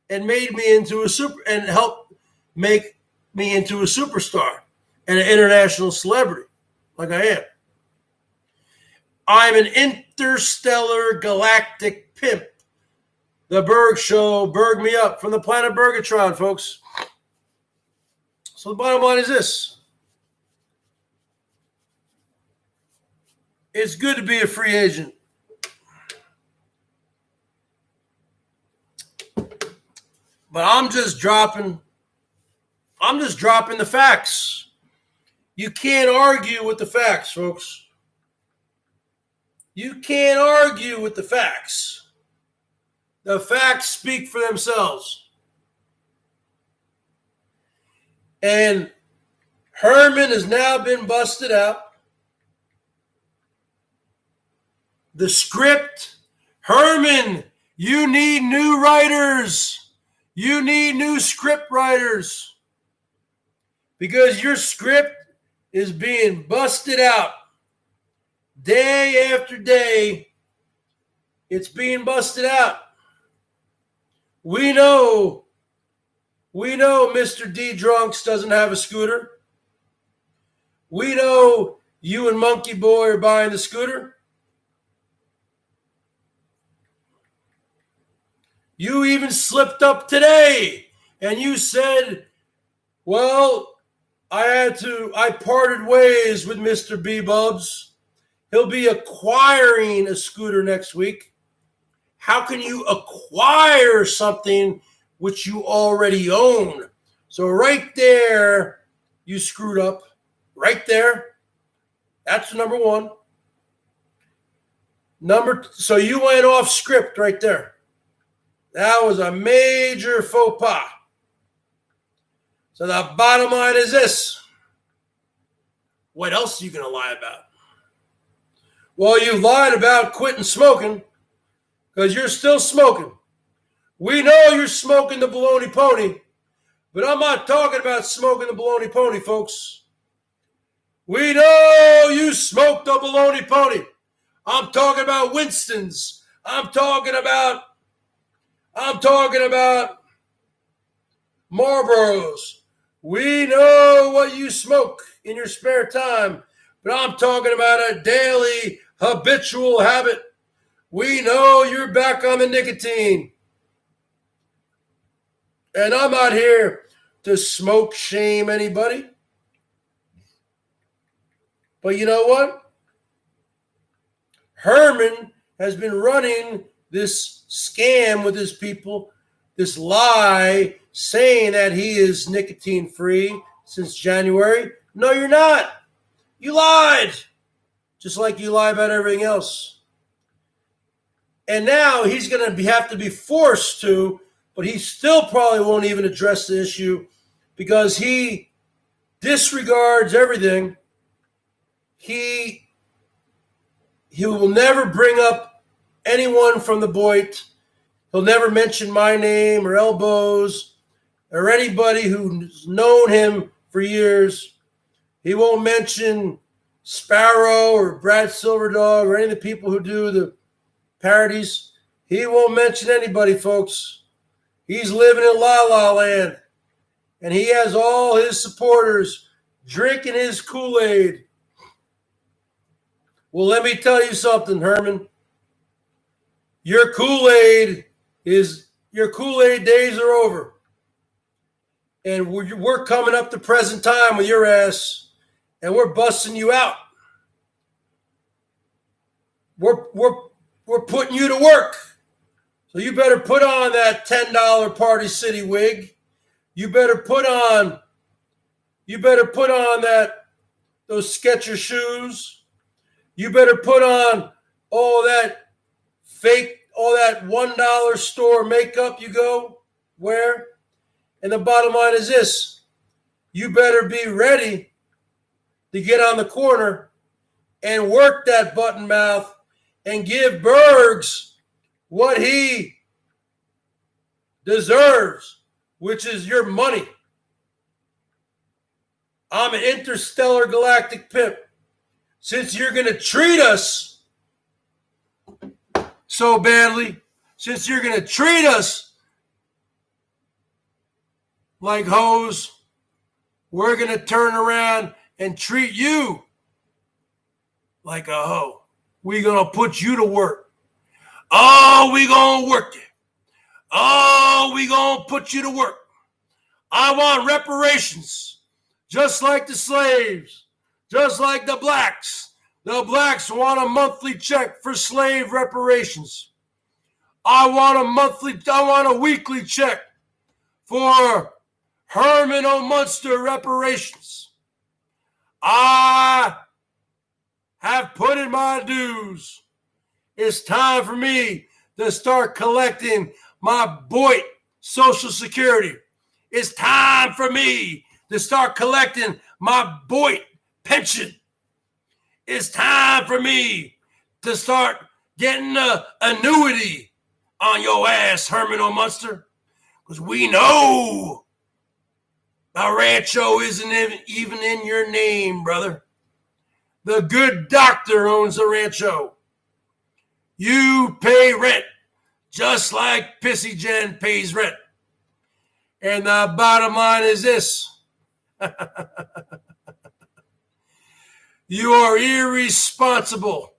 and made me into and helped make me into a superstar and an international celebrity like I am. I'm an interstellar galactic pimp. The BERGS Show, Berg me up from the planet Bergatron, folks. So the bottom line is this. It's good to be a free agent. But I'm just dropping the facts. You can't argue with the facts, folks. You can't argue with the facts. The facts speak for themselves. And Herman has now been busted out. The script, Herman, You need new writers. You need new script writers. Because your script is being busted out. Day after day, it's being busted out. We know Mr. D. Drunks doesn't have a scooter. We know you and Monkey Boy are buying the scooter. You even slipped up today and you said, well, I parted ways with Mr. B-Bubs. He'll be acquiring a scooter next week. How can you acquire something which you already own? So right there, you screwed up. Right there. That's number one. So you went off script right there. That was a major faux pas. So the bottom line is this. What else are you going to lie about? Well, you lied about quitting smoking because you're still smoking. We know you're smoking the baloney pony, but I'm not talking about smoking the baloney pony, folks. We know you smoked the baloney pony. I'm talking about Winston's. I'm talking about Marlboros. We know what you smoke in your spare time, but I'm talking about a daily habitual habit. We know you're back on the nicotine. And I'm not here to smoke shame anybody. But you know what? Herman has been running this scam with his people, this lie, saying that he is nicotine free since January. No, you're not. You lied. Just like you lie about everything else. And now he's going to have to be forced to, but he still probably won't even address the issue because he disregards everything. He will never bring up anyone from the Boit. He'll never mention my name or Elbows or anybody who's known him for years. He won't mention Sparrow or Brad Silverdog or any of the people who do the parodies. He won't mention anybody, folks. He's living in La La Land. And he has all his supporters drinking his Kool-Aid. Well, let me tell you something, Herman. Your Kool-Aid days are over. And we're coming up to present time with your ass, and we're busting you out. We're putting you to work. So you better put on that $10 Party City wig. You better put on those Skechers shoes. You better put on all that $1 store makeup you go wear. And the bottom line is this. You better be ready to get on the corner and work that button mouth and give Bergs what he deserves, which is your money. I'm an interstellar galactic pimp. Since you're going to treat us so badly, since you're going to treat us like hoes, we're going to turn around and treat you like a hoe. We're going to put you to work. Oh, we going to work you. Oh, we going to put you to work. I want reparations, just like the slaves. Just like the blacks. The blacks want a monthly check for slave reparations. I want a weekly check for Herman O. Munster reparations. I have put in my dues. It's time for me to start collecting my Boit Social Security. It's time for me to start collecting my Boit pension. It's time for me to start getting an annuity on your ass, Herman O. Munster, because we know the Rancho isn't even in your name, brother. The good doctor owns the Rancho. You pay rent just like Pissy Jen pays rent. And the bottom line is this. You are irresponsible.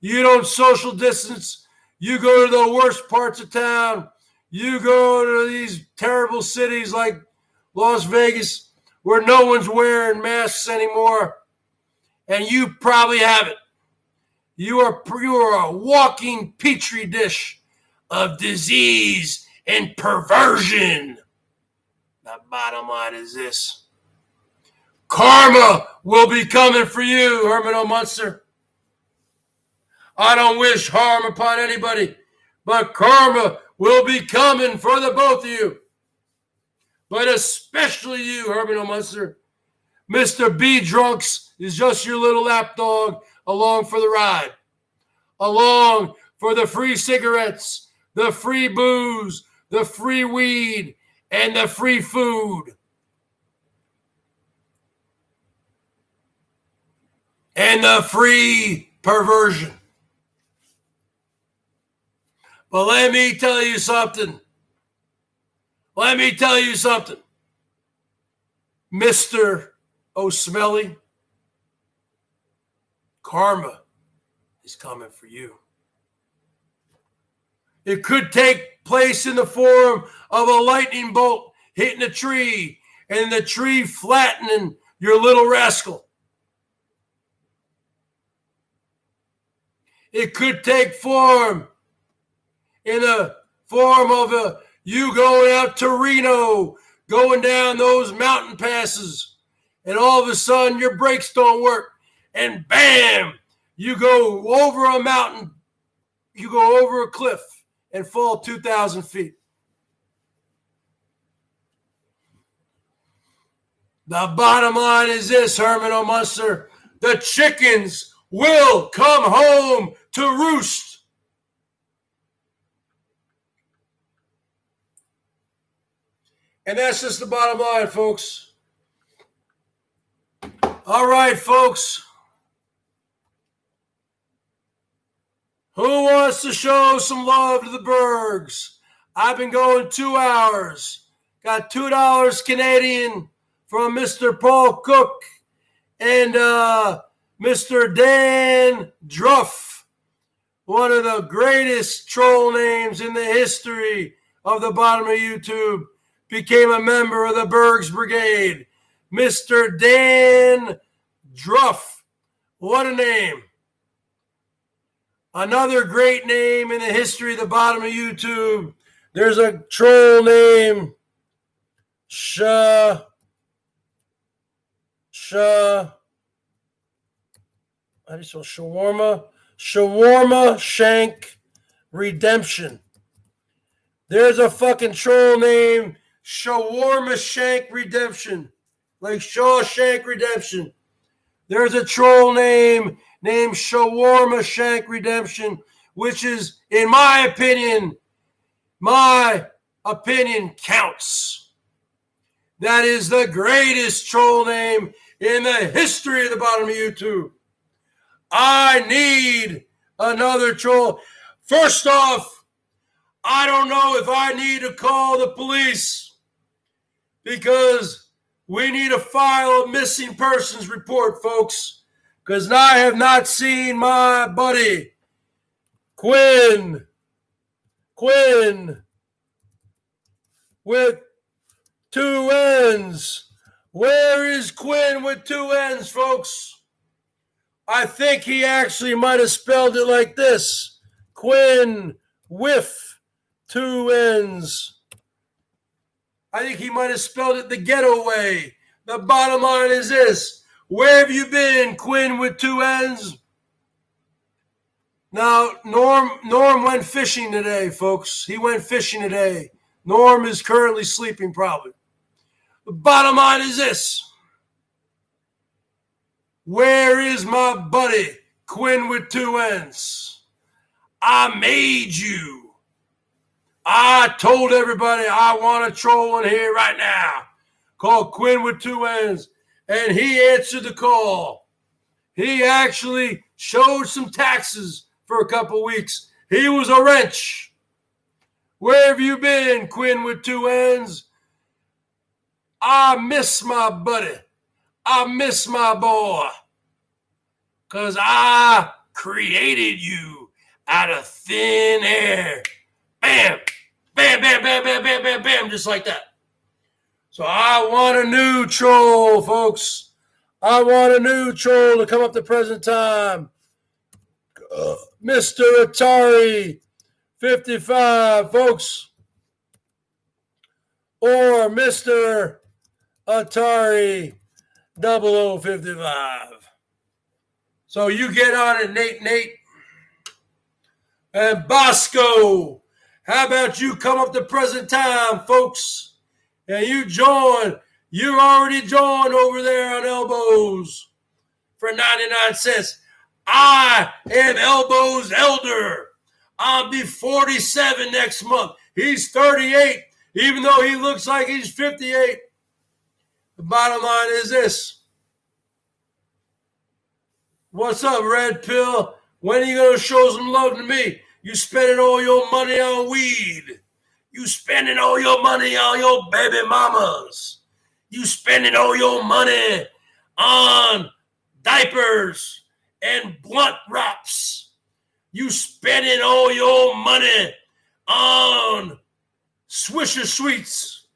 You don't social distance. You go to the worst parts of town. You go to these terrible cities like Las Vegas where no one's wearing masks anymore. And you probably haven't. You are a walking petri dish of disease and perversion. The bottom line is this. Karma will be coming for you, Herman O. Munster. I don't wish harm upon anybody, but karma will be coming for the both of you. But especially you, Herman O. Munster. Mr. B. Drunks is just your little lapdog along for the ride. Along for the free cigarettes, the free booze, the free weed, and the free food. And the free perversion. But let me tell you something. Mr. O'Smelly, karma is coming for you. It could take place in the form of a lightning bolt hitting a tree and the tree flattening your little rascal. It could take form in the form of you going out to Reno, going down those mountain passes, and all of a sudden your brakes don't work, and bam, you go over a mountain, you go over a cliff, and fall 2,000 feet. The bottom line is this, Herman O. Munster. The chickens will come home to roost. And that's just the bottom line, folks. All right, folks. Who wants to show some love to the Bergs? I've been going 2 hours. Got $2 Canadian from Mr. Paul Cook and Mr. Dan Druff, one of the greatest troll names in the history of the bottom of YouTube, became a member of the BERGS Brigade. Mr. Dan Druff. What a name. Another great name in the history of the bottom of YouTube. There's a troll named Shawarma Shank Redemption. There's a fucking troll named Shawarma Shank Redemption, like Shawshank Redemption. There's a troll named Shawarma Shank Redemption, which is, in my opinion counts. That is the greatest troll name in the history of the bottom of YouTube. I need another troll. First off, I don't know if I need to call the police because we need to file a missing persons report, folks, because I have not seen my buddy, Quinn, with 2 N's. Where is Quinn with 2 N's, folks? I think he actually might have spelled it like this. Quinn with 2 N's. I think he might have spelled it the ghetto way. The bottom line is this. Where have you been, Quinn with 2 N's? Now, Norm went fishing today, folks. He went fishing today. Norm is currently sleeping, probably. The bottom line is this. Where is my buddy, Quinn with 2 N's? I made you I told everybody I want a troll in here right now called Quinn with two N's, and he answered the call. He actually showed some taxes for a couple weeks. He was a wrench. Where have you been, Quinn with two N's? I miss my buddy. I miss my boy. Because I created you out of thin air. Bam, bam, bam, bam, bam, bam, bam, bam, just like that. So I want a new troll, folks. I want a new troll to come up to present time. Mr. Atari 55, folks. Or Mr. Atari 0055. So you get on it, Nate. And Bosco, how about you come up to present time, folks? And you join. You already joined over there on Elbows for 99 cents. I am Elbows Elder. I'll be 47 next month. He's 38, even though he looks like he's 58. The bottom line is this. What's up, Red Pill? When are you going to show some love to me? You spending all your money on weed. You spending all your money on your baby mamas. You spending all your money on diapers and blunt wraps. You spending all your money on Swisher Sweets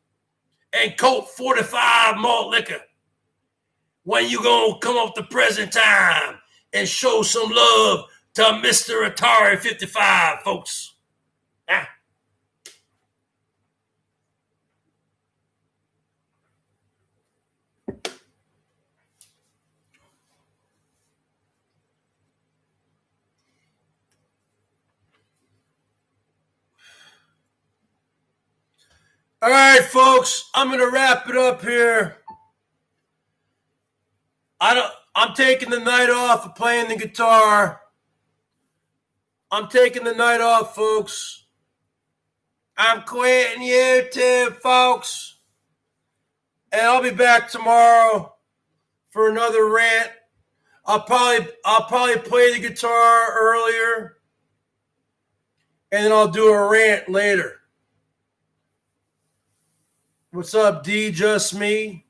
and Colt 45 malt liquor. When you going to come up the present time and show some love to Mr. Atari 55, folks? Ah. All right, folks, I'm going to wrap it up here. I'm taking the night off of playing the guitar. I'm taking the night off, folks. I'm quitting YouTube, folks. And I'll be back tomorrow for another rant. I'll probably play the guitar earlier, and then I'll do a rant later. What's up, D? Just me.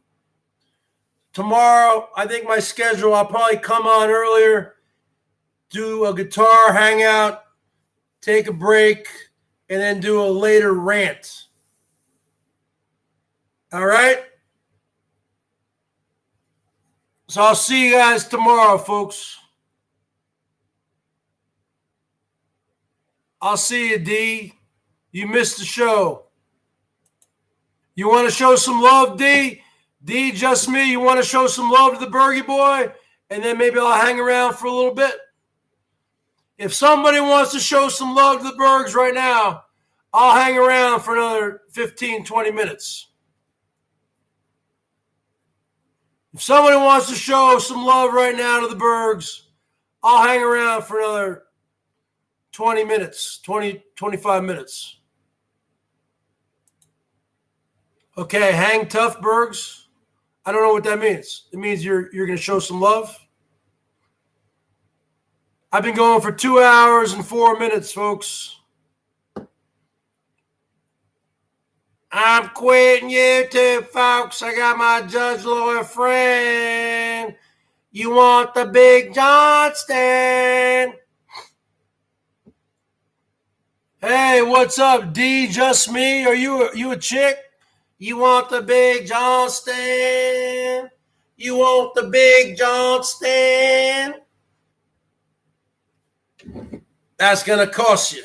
Tomorrow, I think my schedule, I'll probably come on earlier, do a guitar hangout, take a break, and then do a later rant. All right? So I'll see you guys tomorrow, folks. I'll see you, D. You missed the show. You want to show some love, D? D, just me. You want to show some love to the Bergie boy? And then maybe I'll hang around for a little bit. If somebody wants to show some love to the Bergs right now, I'll hang around for another 15, 20 minutes. If somebody wants to show some love right now to the Bergs, I'll hang around for another 20 minutes, 20, 25 minutes. Okay, hang tough, Bergs. I don't know what that means. It means you're going to show some love. I've been going for 2 hours and 4 minutes, folks. I'm quitting YouTube, folks. I got my judge lawyer friend. You want the Big Johnston? Hey, what's up, D? Just me? Are you a chick? You want the Big Johnston? You want the Big Johnston? That's going to cost you.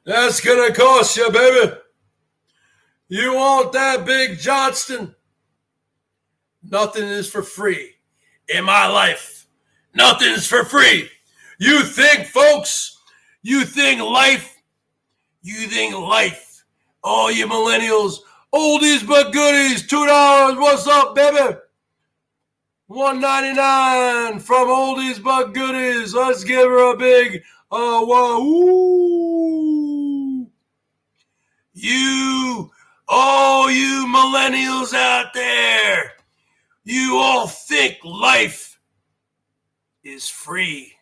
That's going to cost you, baby. You want that Big Johnston? Nothing is for free in my life. Nothing is for free. You think, folks, you think life, all you millennials, oldies but goodies, $2, what's up, baby? $1.99 from Oldies But Goodies. Let's give her a big woo. You millennials out there, you all think life is free.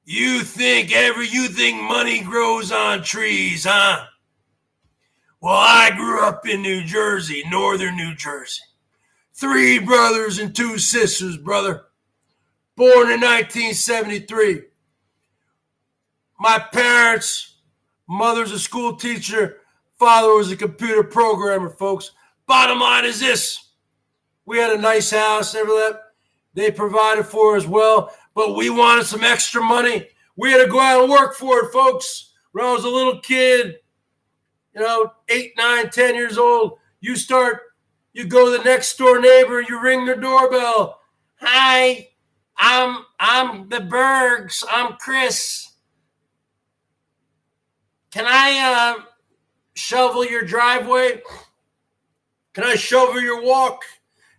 You think money grows on trees, huh? Well, I grew up in New Jersey, northern New Jersey. 3 brothers and 2 sisters, brother. Born in 1973. My parents, mother's a school teacher, father was a computer programmer, folks. Bottom line is this. We had a nice house, everything that. They provided for as well, but we wanted some extra money. We had to go out and work for it, folks. When I was a little kid, 8, 9, 10 years old, you go to the next door neighbor, you ring their doorbell. Hi, I'm the Bergs. I'm Chris. Can I shovel your driveway? Can I shovel your walk?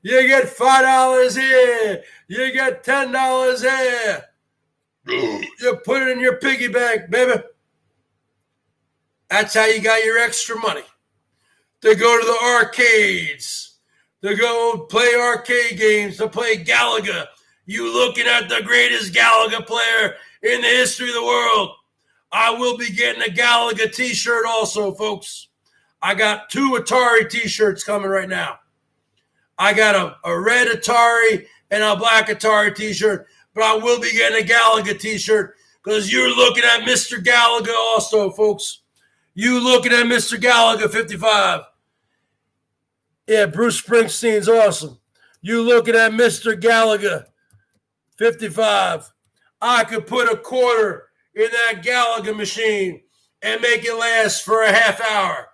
You get $5 here. You get $10 here. You put it in your piggy bank, baby. That's how you got your extra money. To go to the arcades. To go play arcade games. To play Galaga. You looking at the greatest Galaga player in the history of the world. I will be getting a Galaga t-shirt also, folks. I got 2 Atari t-shirts coming right now. I got a red Atari and a black Atari t-shirt, but I will be getting a Galaga t-shirt because you're looking at Mr. Galaga also, folks. You looking at Mr. Galaga 55. Yeah, Bruce Springsteen's awesome. You looking at Mr. Galaga 55. I could put a quarter in that Galaga machine and make it last for a half hour.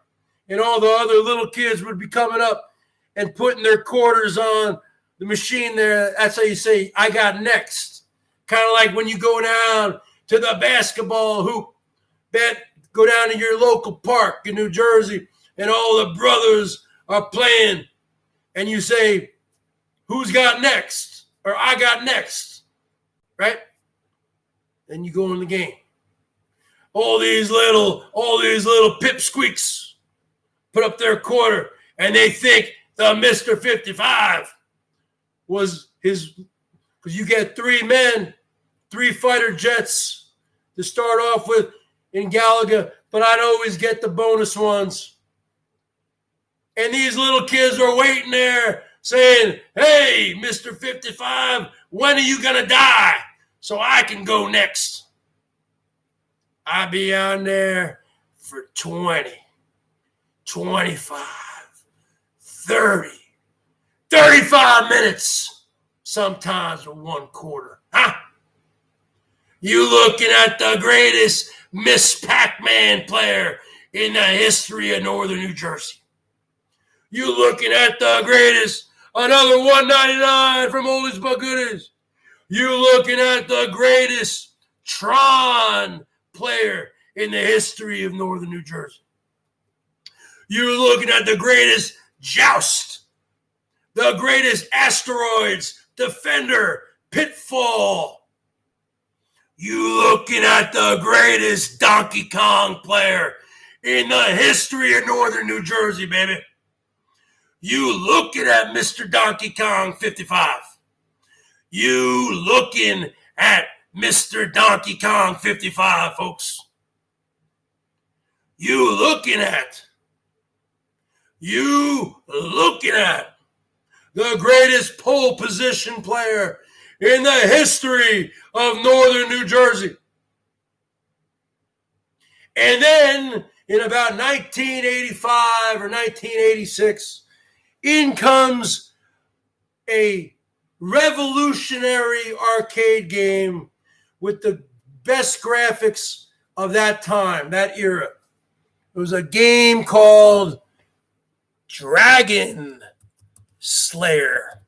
And all the other little kids would be coming up and putting their quarters on the machine there. That's how you say, I got next. Kind of like when you go down to the basketball hoop, go down to your local park in New Jersey, and all the brothers are playing, and you say, who's got next? Or I got next, right? Then you go in the game. All these little pipsqueaks put up their quarter, and they think the Mr. 55 was his, because you get 3 men, 3 fighter jets to start off with in Galaga, but I'd always get the bonus ones. And these little kids are waiting there saying, hey, Mr. 55, when are you going to die so I can go next? I'll be on there for 20, 25, 30, 35 minutes, sometimes with 1 quarter. Huh? You looking at the greatest Miss Pac-Man player in the history of northern New Jersey. You looking at the greatest, another $1.99 from Oldies But Goodies. You looking at the greatest Tron player in the history of northern New Jersey. You're looking at the greatest Joust, the greatest Asteroids, Defender, Pitfall. You looking at the greatest Donkey Kong player in the history of northern New Jersey, baby. You looking at Mr. Donkey Kong 55. You looking at Mr. Donkey Kong 55, folks. You looking at the greatest pole position player in the history of northern New Jersey. And then in about 1985 or 1986, in comes a revolutionary arcade game with the best graphics of that time, that era. It was a game called Dragon Slayer.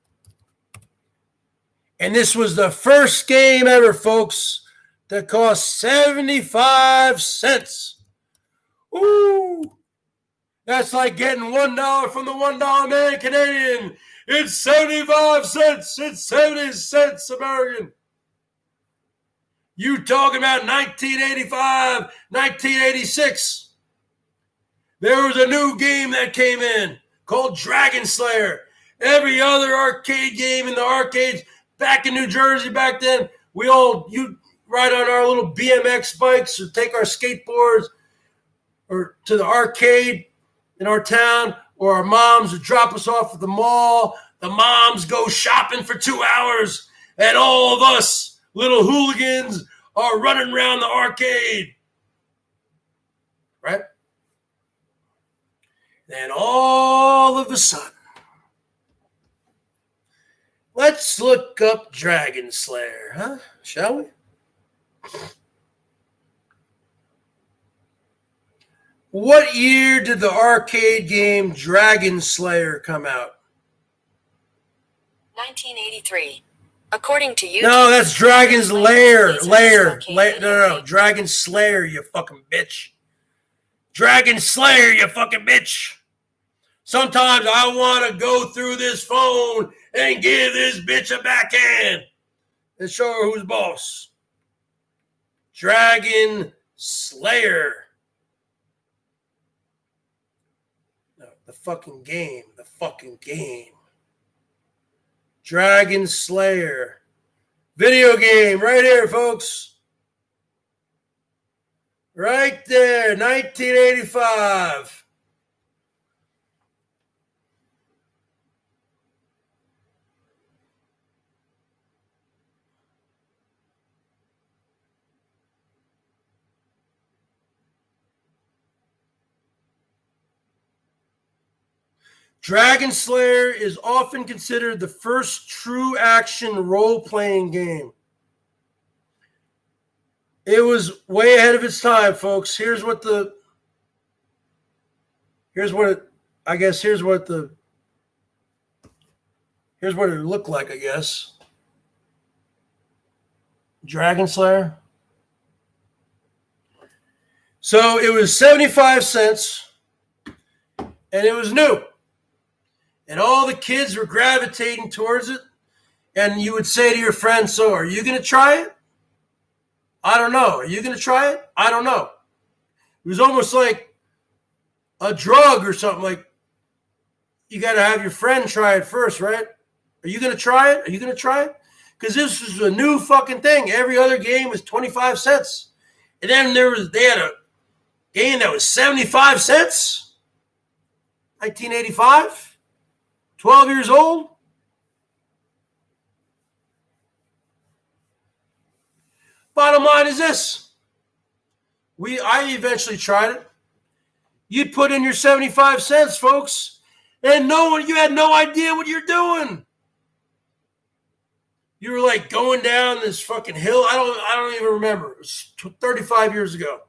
And this was the first game ever, folks, that cost 75 cents. Ooh! That's like getting $1 from the $1 man Canadian It's 75 cents. It's 70 cents American. You talking about 1985, 1986. There was a new game that came in called Dragon Slayer. Every other arcade game in the arcades back in New Jersey back then, you'd ride on our little BMX bikes or take our skateboards or to the arcade in our town, or our moms would drop us off at the mall. The moms go shopping for 2 hours, and all of us little hooligans are running around the arcade. Right? Then all of a sudden, let's look up Dragon Slayer, huh? Shall we? What year did the arcade game Dragon Slayer come out? 1983. According to YouTube. No, that's Dragon's Lair. No. Dragon Slayer, you fucking bitch. Dragon Slayer, you fucking bitch. Sometimes I want to go through this phone and give this bitch a backhand and show her who's boss. Dragon Slayer. No, the fucking game. Dragon Slayer. Video game right here, folks. Right there, 1985. Dragon Slayer is often considered the first true action role-playing game. It was way ahead of its time, folks. Here's what it looked like, I guess. Dragon Slayer. So it was 75 cents, and it was new. And all the kids were gravitating towards it. And you would say to your friend, so are you going to try it? I don't know. Are you going to try it? I don't know. It was almost like a drug or something. Like, you got to have your friend try it first, right? Are you going to try it? Are you going to try it? Because this was a new fucking thing. Every other game was 25 cents. And then they had a game that was 75 cents. 1985. 12 years old? Bottom line is this. I eventually tried it. You'd put in your 75 cents, folks, and you had no idea what you're doing. You were like going down this fucking hill. I don't even remember. It was 35 years ago.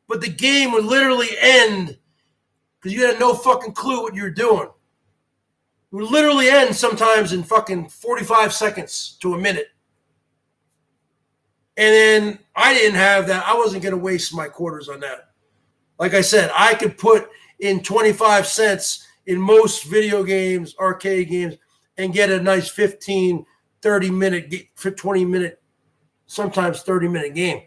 But the game would literally end because you had no fucking clue what you were doing. It would literally end sometimes in fucking 45 seconds to a minute. And then I didn't have that. I wasn't going to waste my quarters on that. Like I said, I could put in 25 cents in most video games, arcade games, and get a nice 15, 30-minute, 20-minute, sometimes 30-minute game.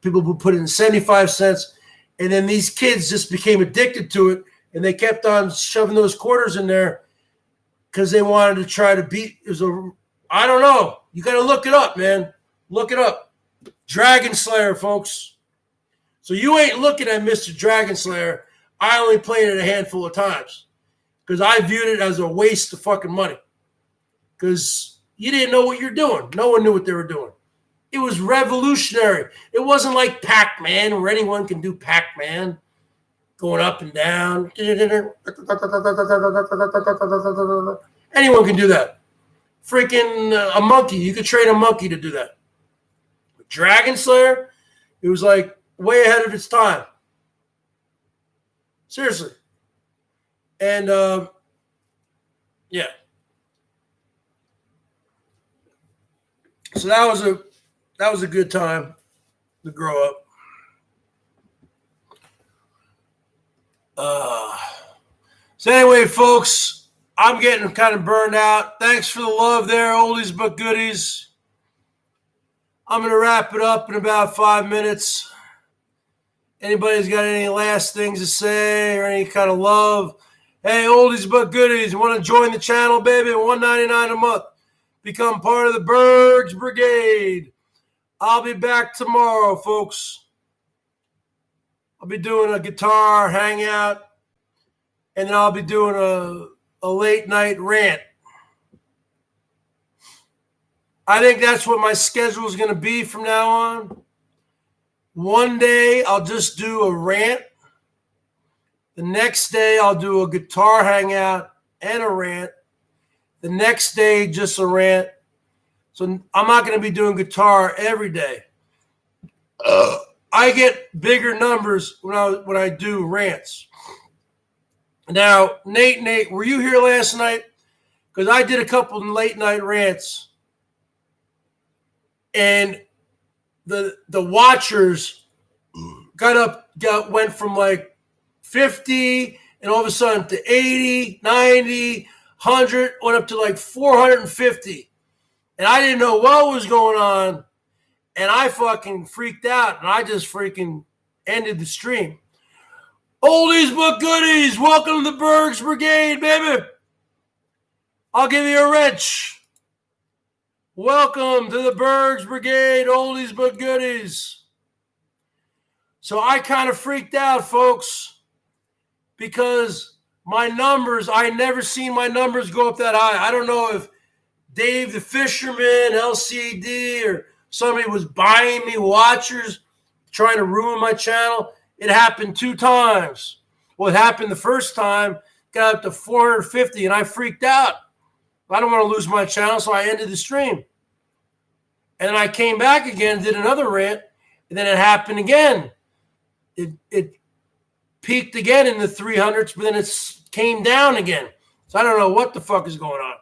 People would put in 75 cents, and then these kids just became addicted to it, and they kept on shoving those quarters in there because they wanted to try to beat. I don't know. You got to look it up, man. Look it up. Dragon Slayer, folks. So you ain't looking at Mr. Dragon Slayer. I only played it a handful of times because I viewed it as a waste of fucking money because you didn't know what you're doing. No one knew what they were doing. It was revolutionary. It wasn't like Pac-Man where anyone can do Pac-Man going up and down. Anyone can do that. Freaking a monkey. You could train a monkey to do that. But Dragon Slayer, it was like way ahead of its time. Seriously. And yeah. So that was a good time to grow up. So anyway, folks, I'm getting kind of burned out. Thanks for the love there, oldies but goodies. I'm going to wrap it up in about 5 minutes. Anybody's got any last things to say or any kind of love? Hey, oldies but goodies, you want to join the channel, baby? $1.99 a month. Become part of the BERGS Brigade. I'll be back tomorrow, folks. I'll be doing a guitar hangout, and then I'll be doing a late night rant. I think that's what my schedule is going to be from now on. One day I'll just do a rant. The next day I'll do a guitar hangout and a rant. The next day just a rant. So I'm not going to be doing guitar every day. I get bigger numbers when I do rants. Now, Nate, were you here last night? Because I did a couple of late night rants, and the watchers went from like 50, and all of a sudden to 80, 90, 100, went up to like 450, and I didn't know what was going on, and I fucking freaked out, and I just freaking ended the stream. Oldies but goodies, welcome to the BERGS Brigade, baby. I'll give you a wrench. Welcome to the BERGS Brigade, oldies but goodies. So I kind of freaked out, folks, because my numbers, I never seen my numbers go up that high. I don't know if Dave the Fisherman, LCD, or somebody was buying me watchers, trying to ruin my channel. It happened 2 times. Well, it happened the first time, got up to 450, and I freaked out. I don't want to lose my channel, so I ended the stream. And then I came back again, did another rant, and then it happened again. It peaked again in the 300s, but then it came down again. So I don't know what the fuck is going on.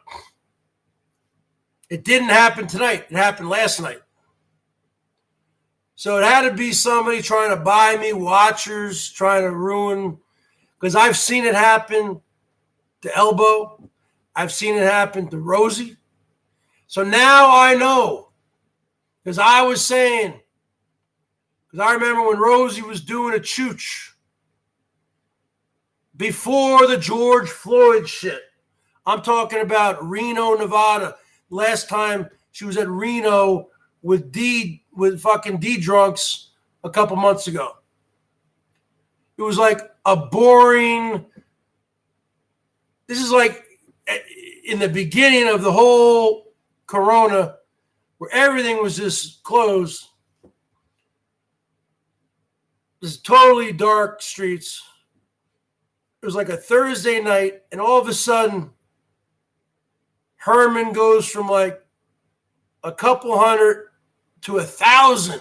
It didn't happen tonight. It happened last night. So it had to be somebody trying to buy me watchers, trying to ruin, because I've seen it happen to Elbow. I've seen it happen to Rosie. So now I know, because I was saying, because I remember when Rosie was doing a chooch before the George Floyd shit. I'm talking about Reno, Nevada. Last time she was at Reno with fucking D drunks a couple months ago. It was like a boring. This is like in the beginning of the whole corona, where everything was just closed. This totally dark streets. It was like a Thursday night, and all of a sudden, Herman goes from like a couple hundred to 1,000.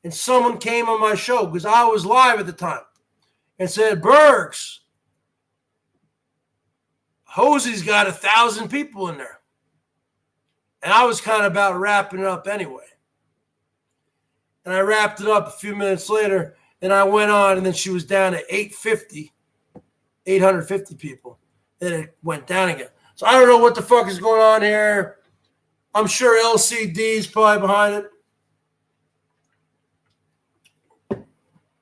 And someone came on my show, because I was live at the time, and said, Bergs, Hosey's got 1,000 people in there. And I was kind of about wrapping it up anyway. And I wrapped it up a few minutes later, and I went on, and then she was down to 850 people. Then it went down again. So I don't know what the fuck is going on here. I'm sure LCD is probably behind it.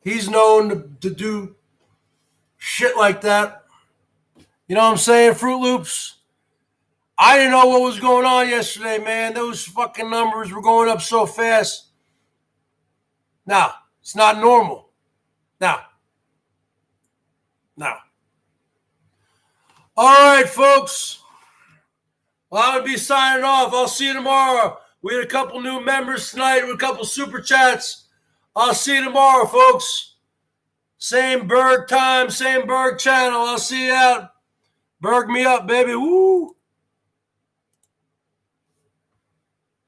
He's known to do shit like that. You know what I'm saying, Fruit Loops? I didn't know what was going on yesterday, man. Those fucking numbers were going up so fast. Now, it's not normal. Now. All right, folks. Well, I'm going to be signing off. I'll see you tomorrow. We had a couple new members tonight with a couple super chats. I'll see you tomorrow, folks. Same Berg time, same Berg channel. I'll see you out. Berg me up, baby. Woo!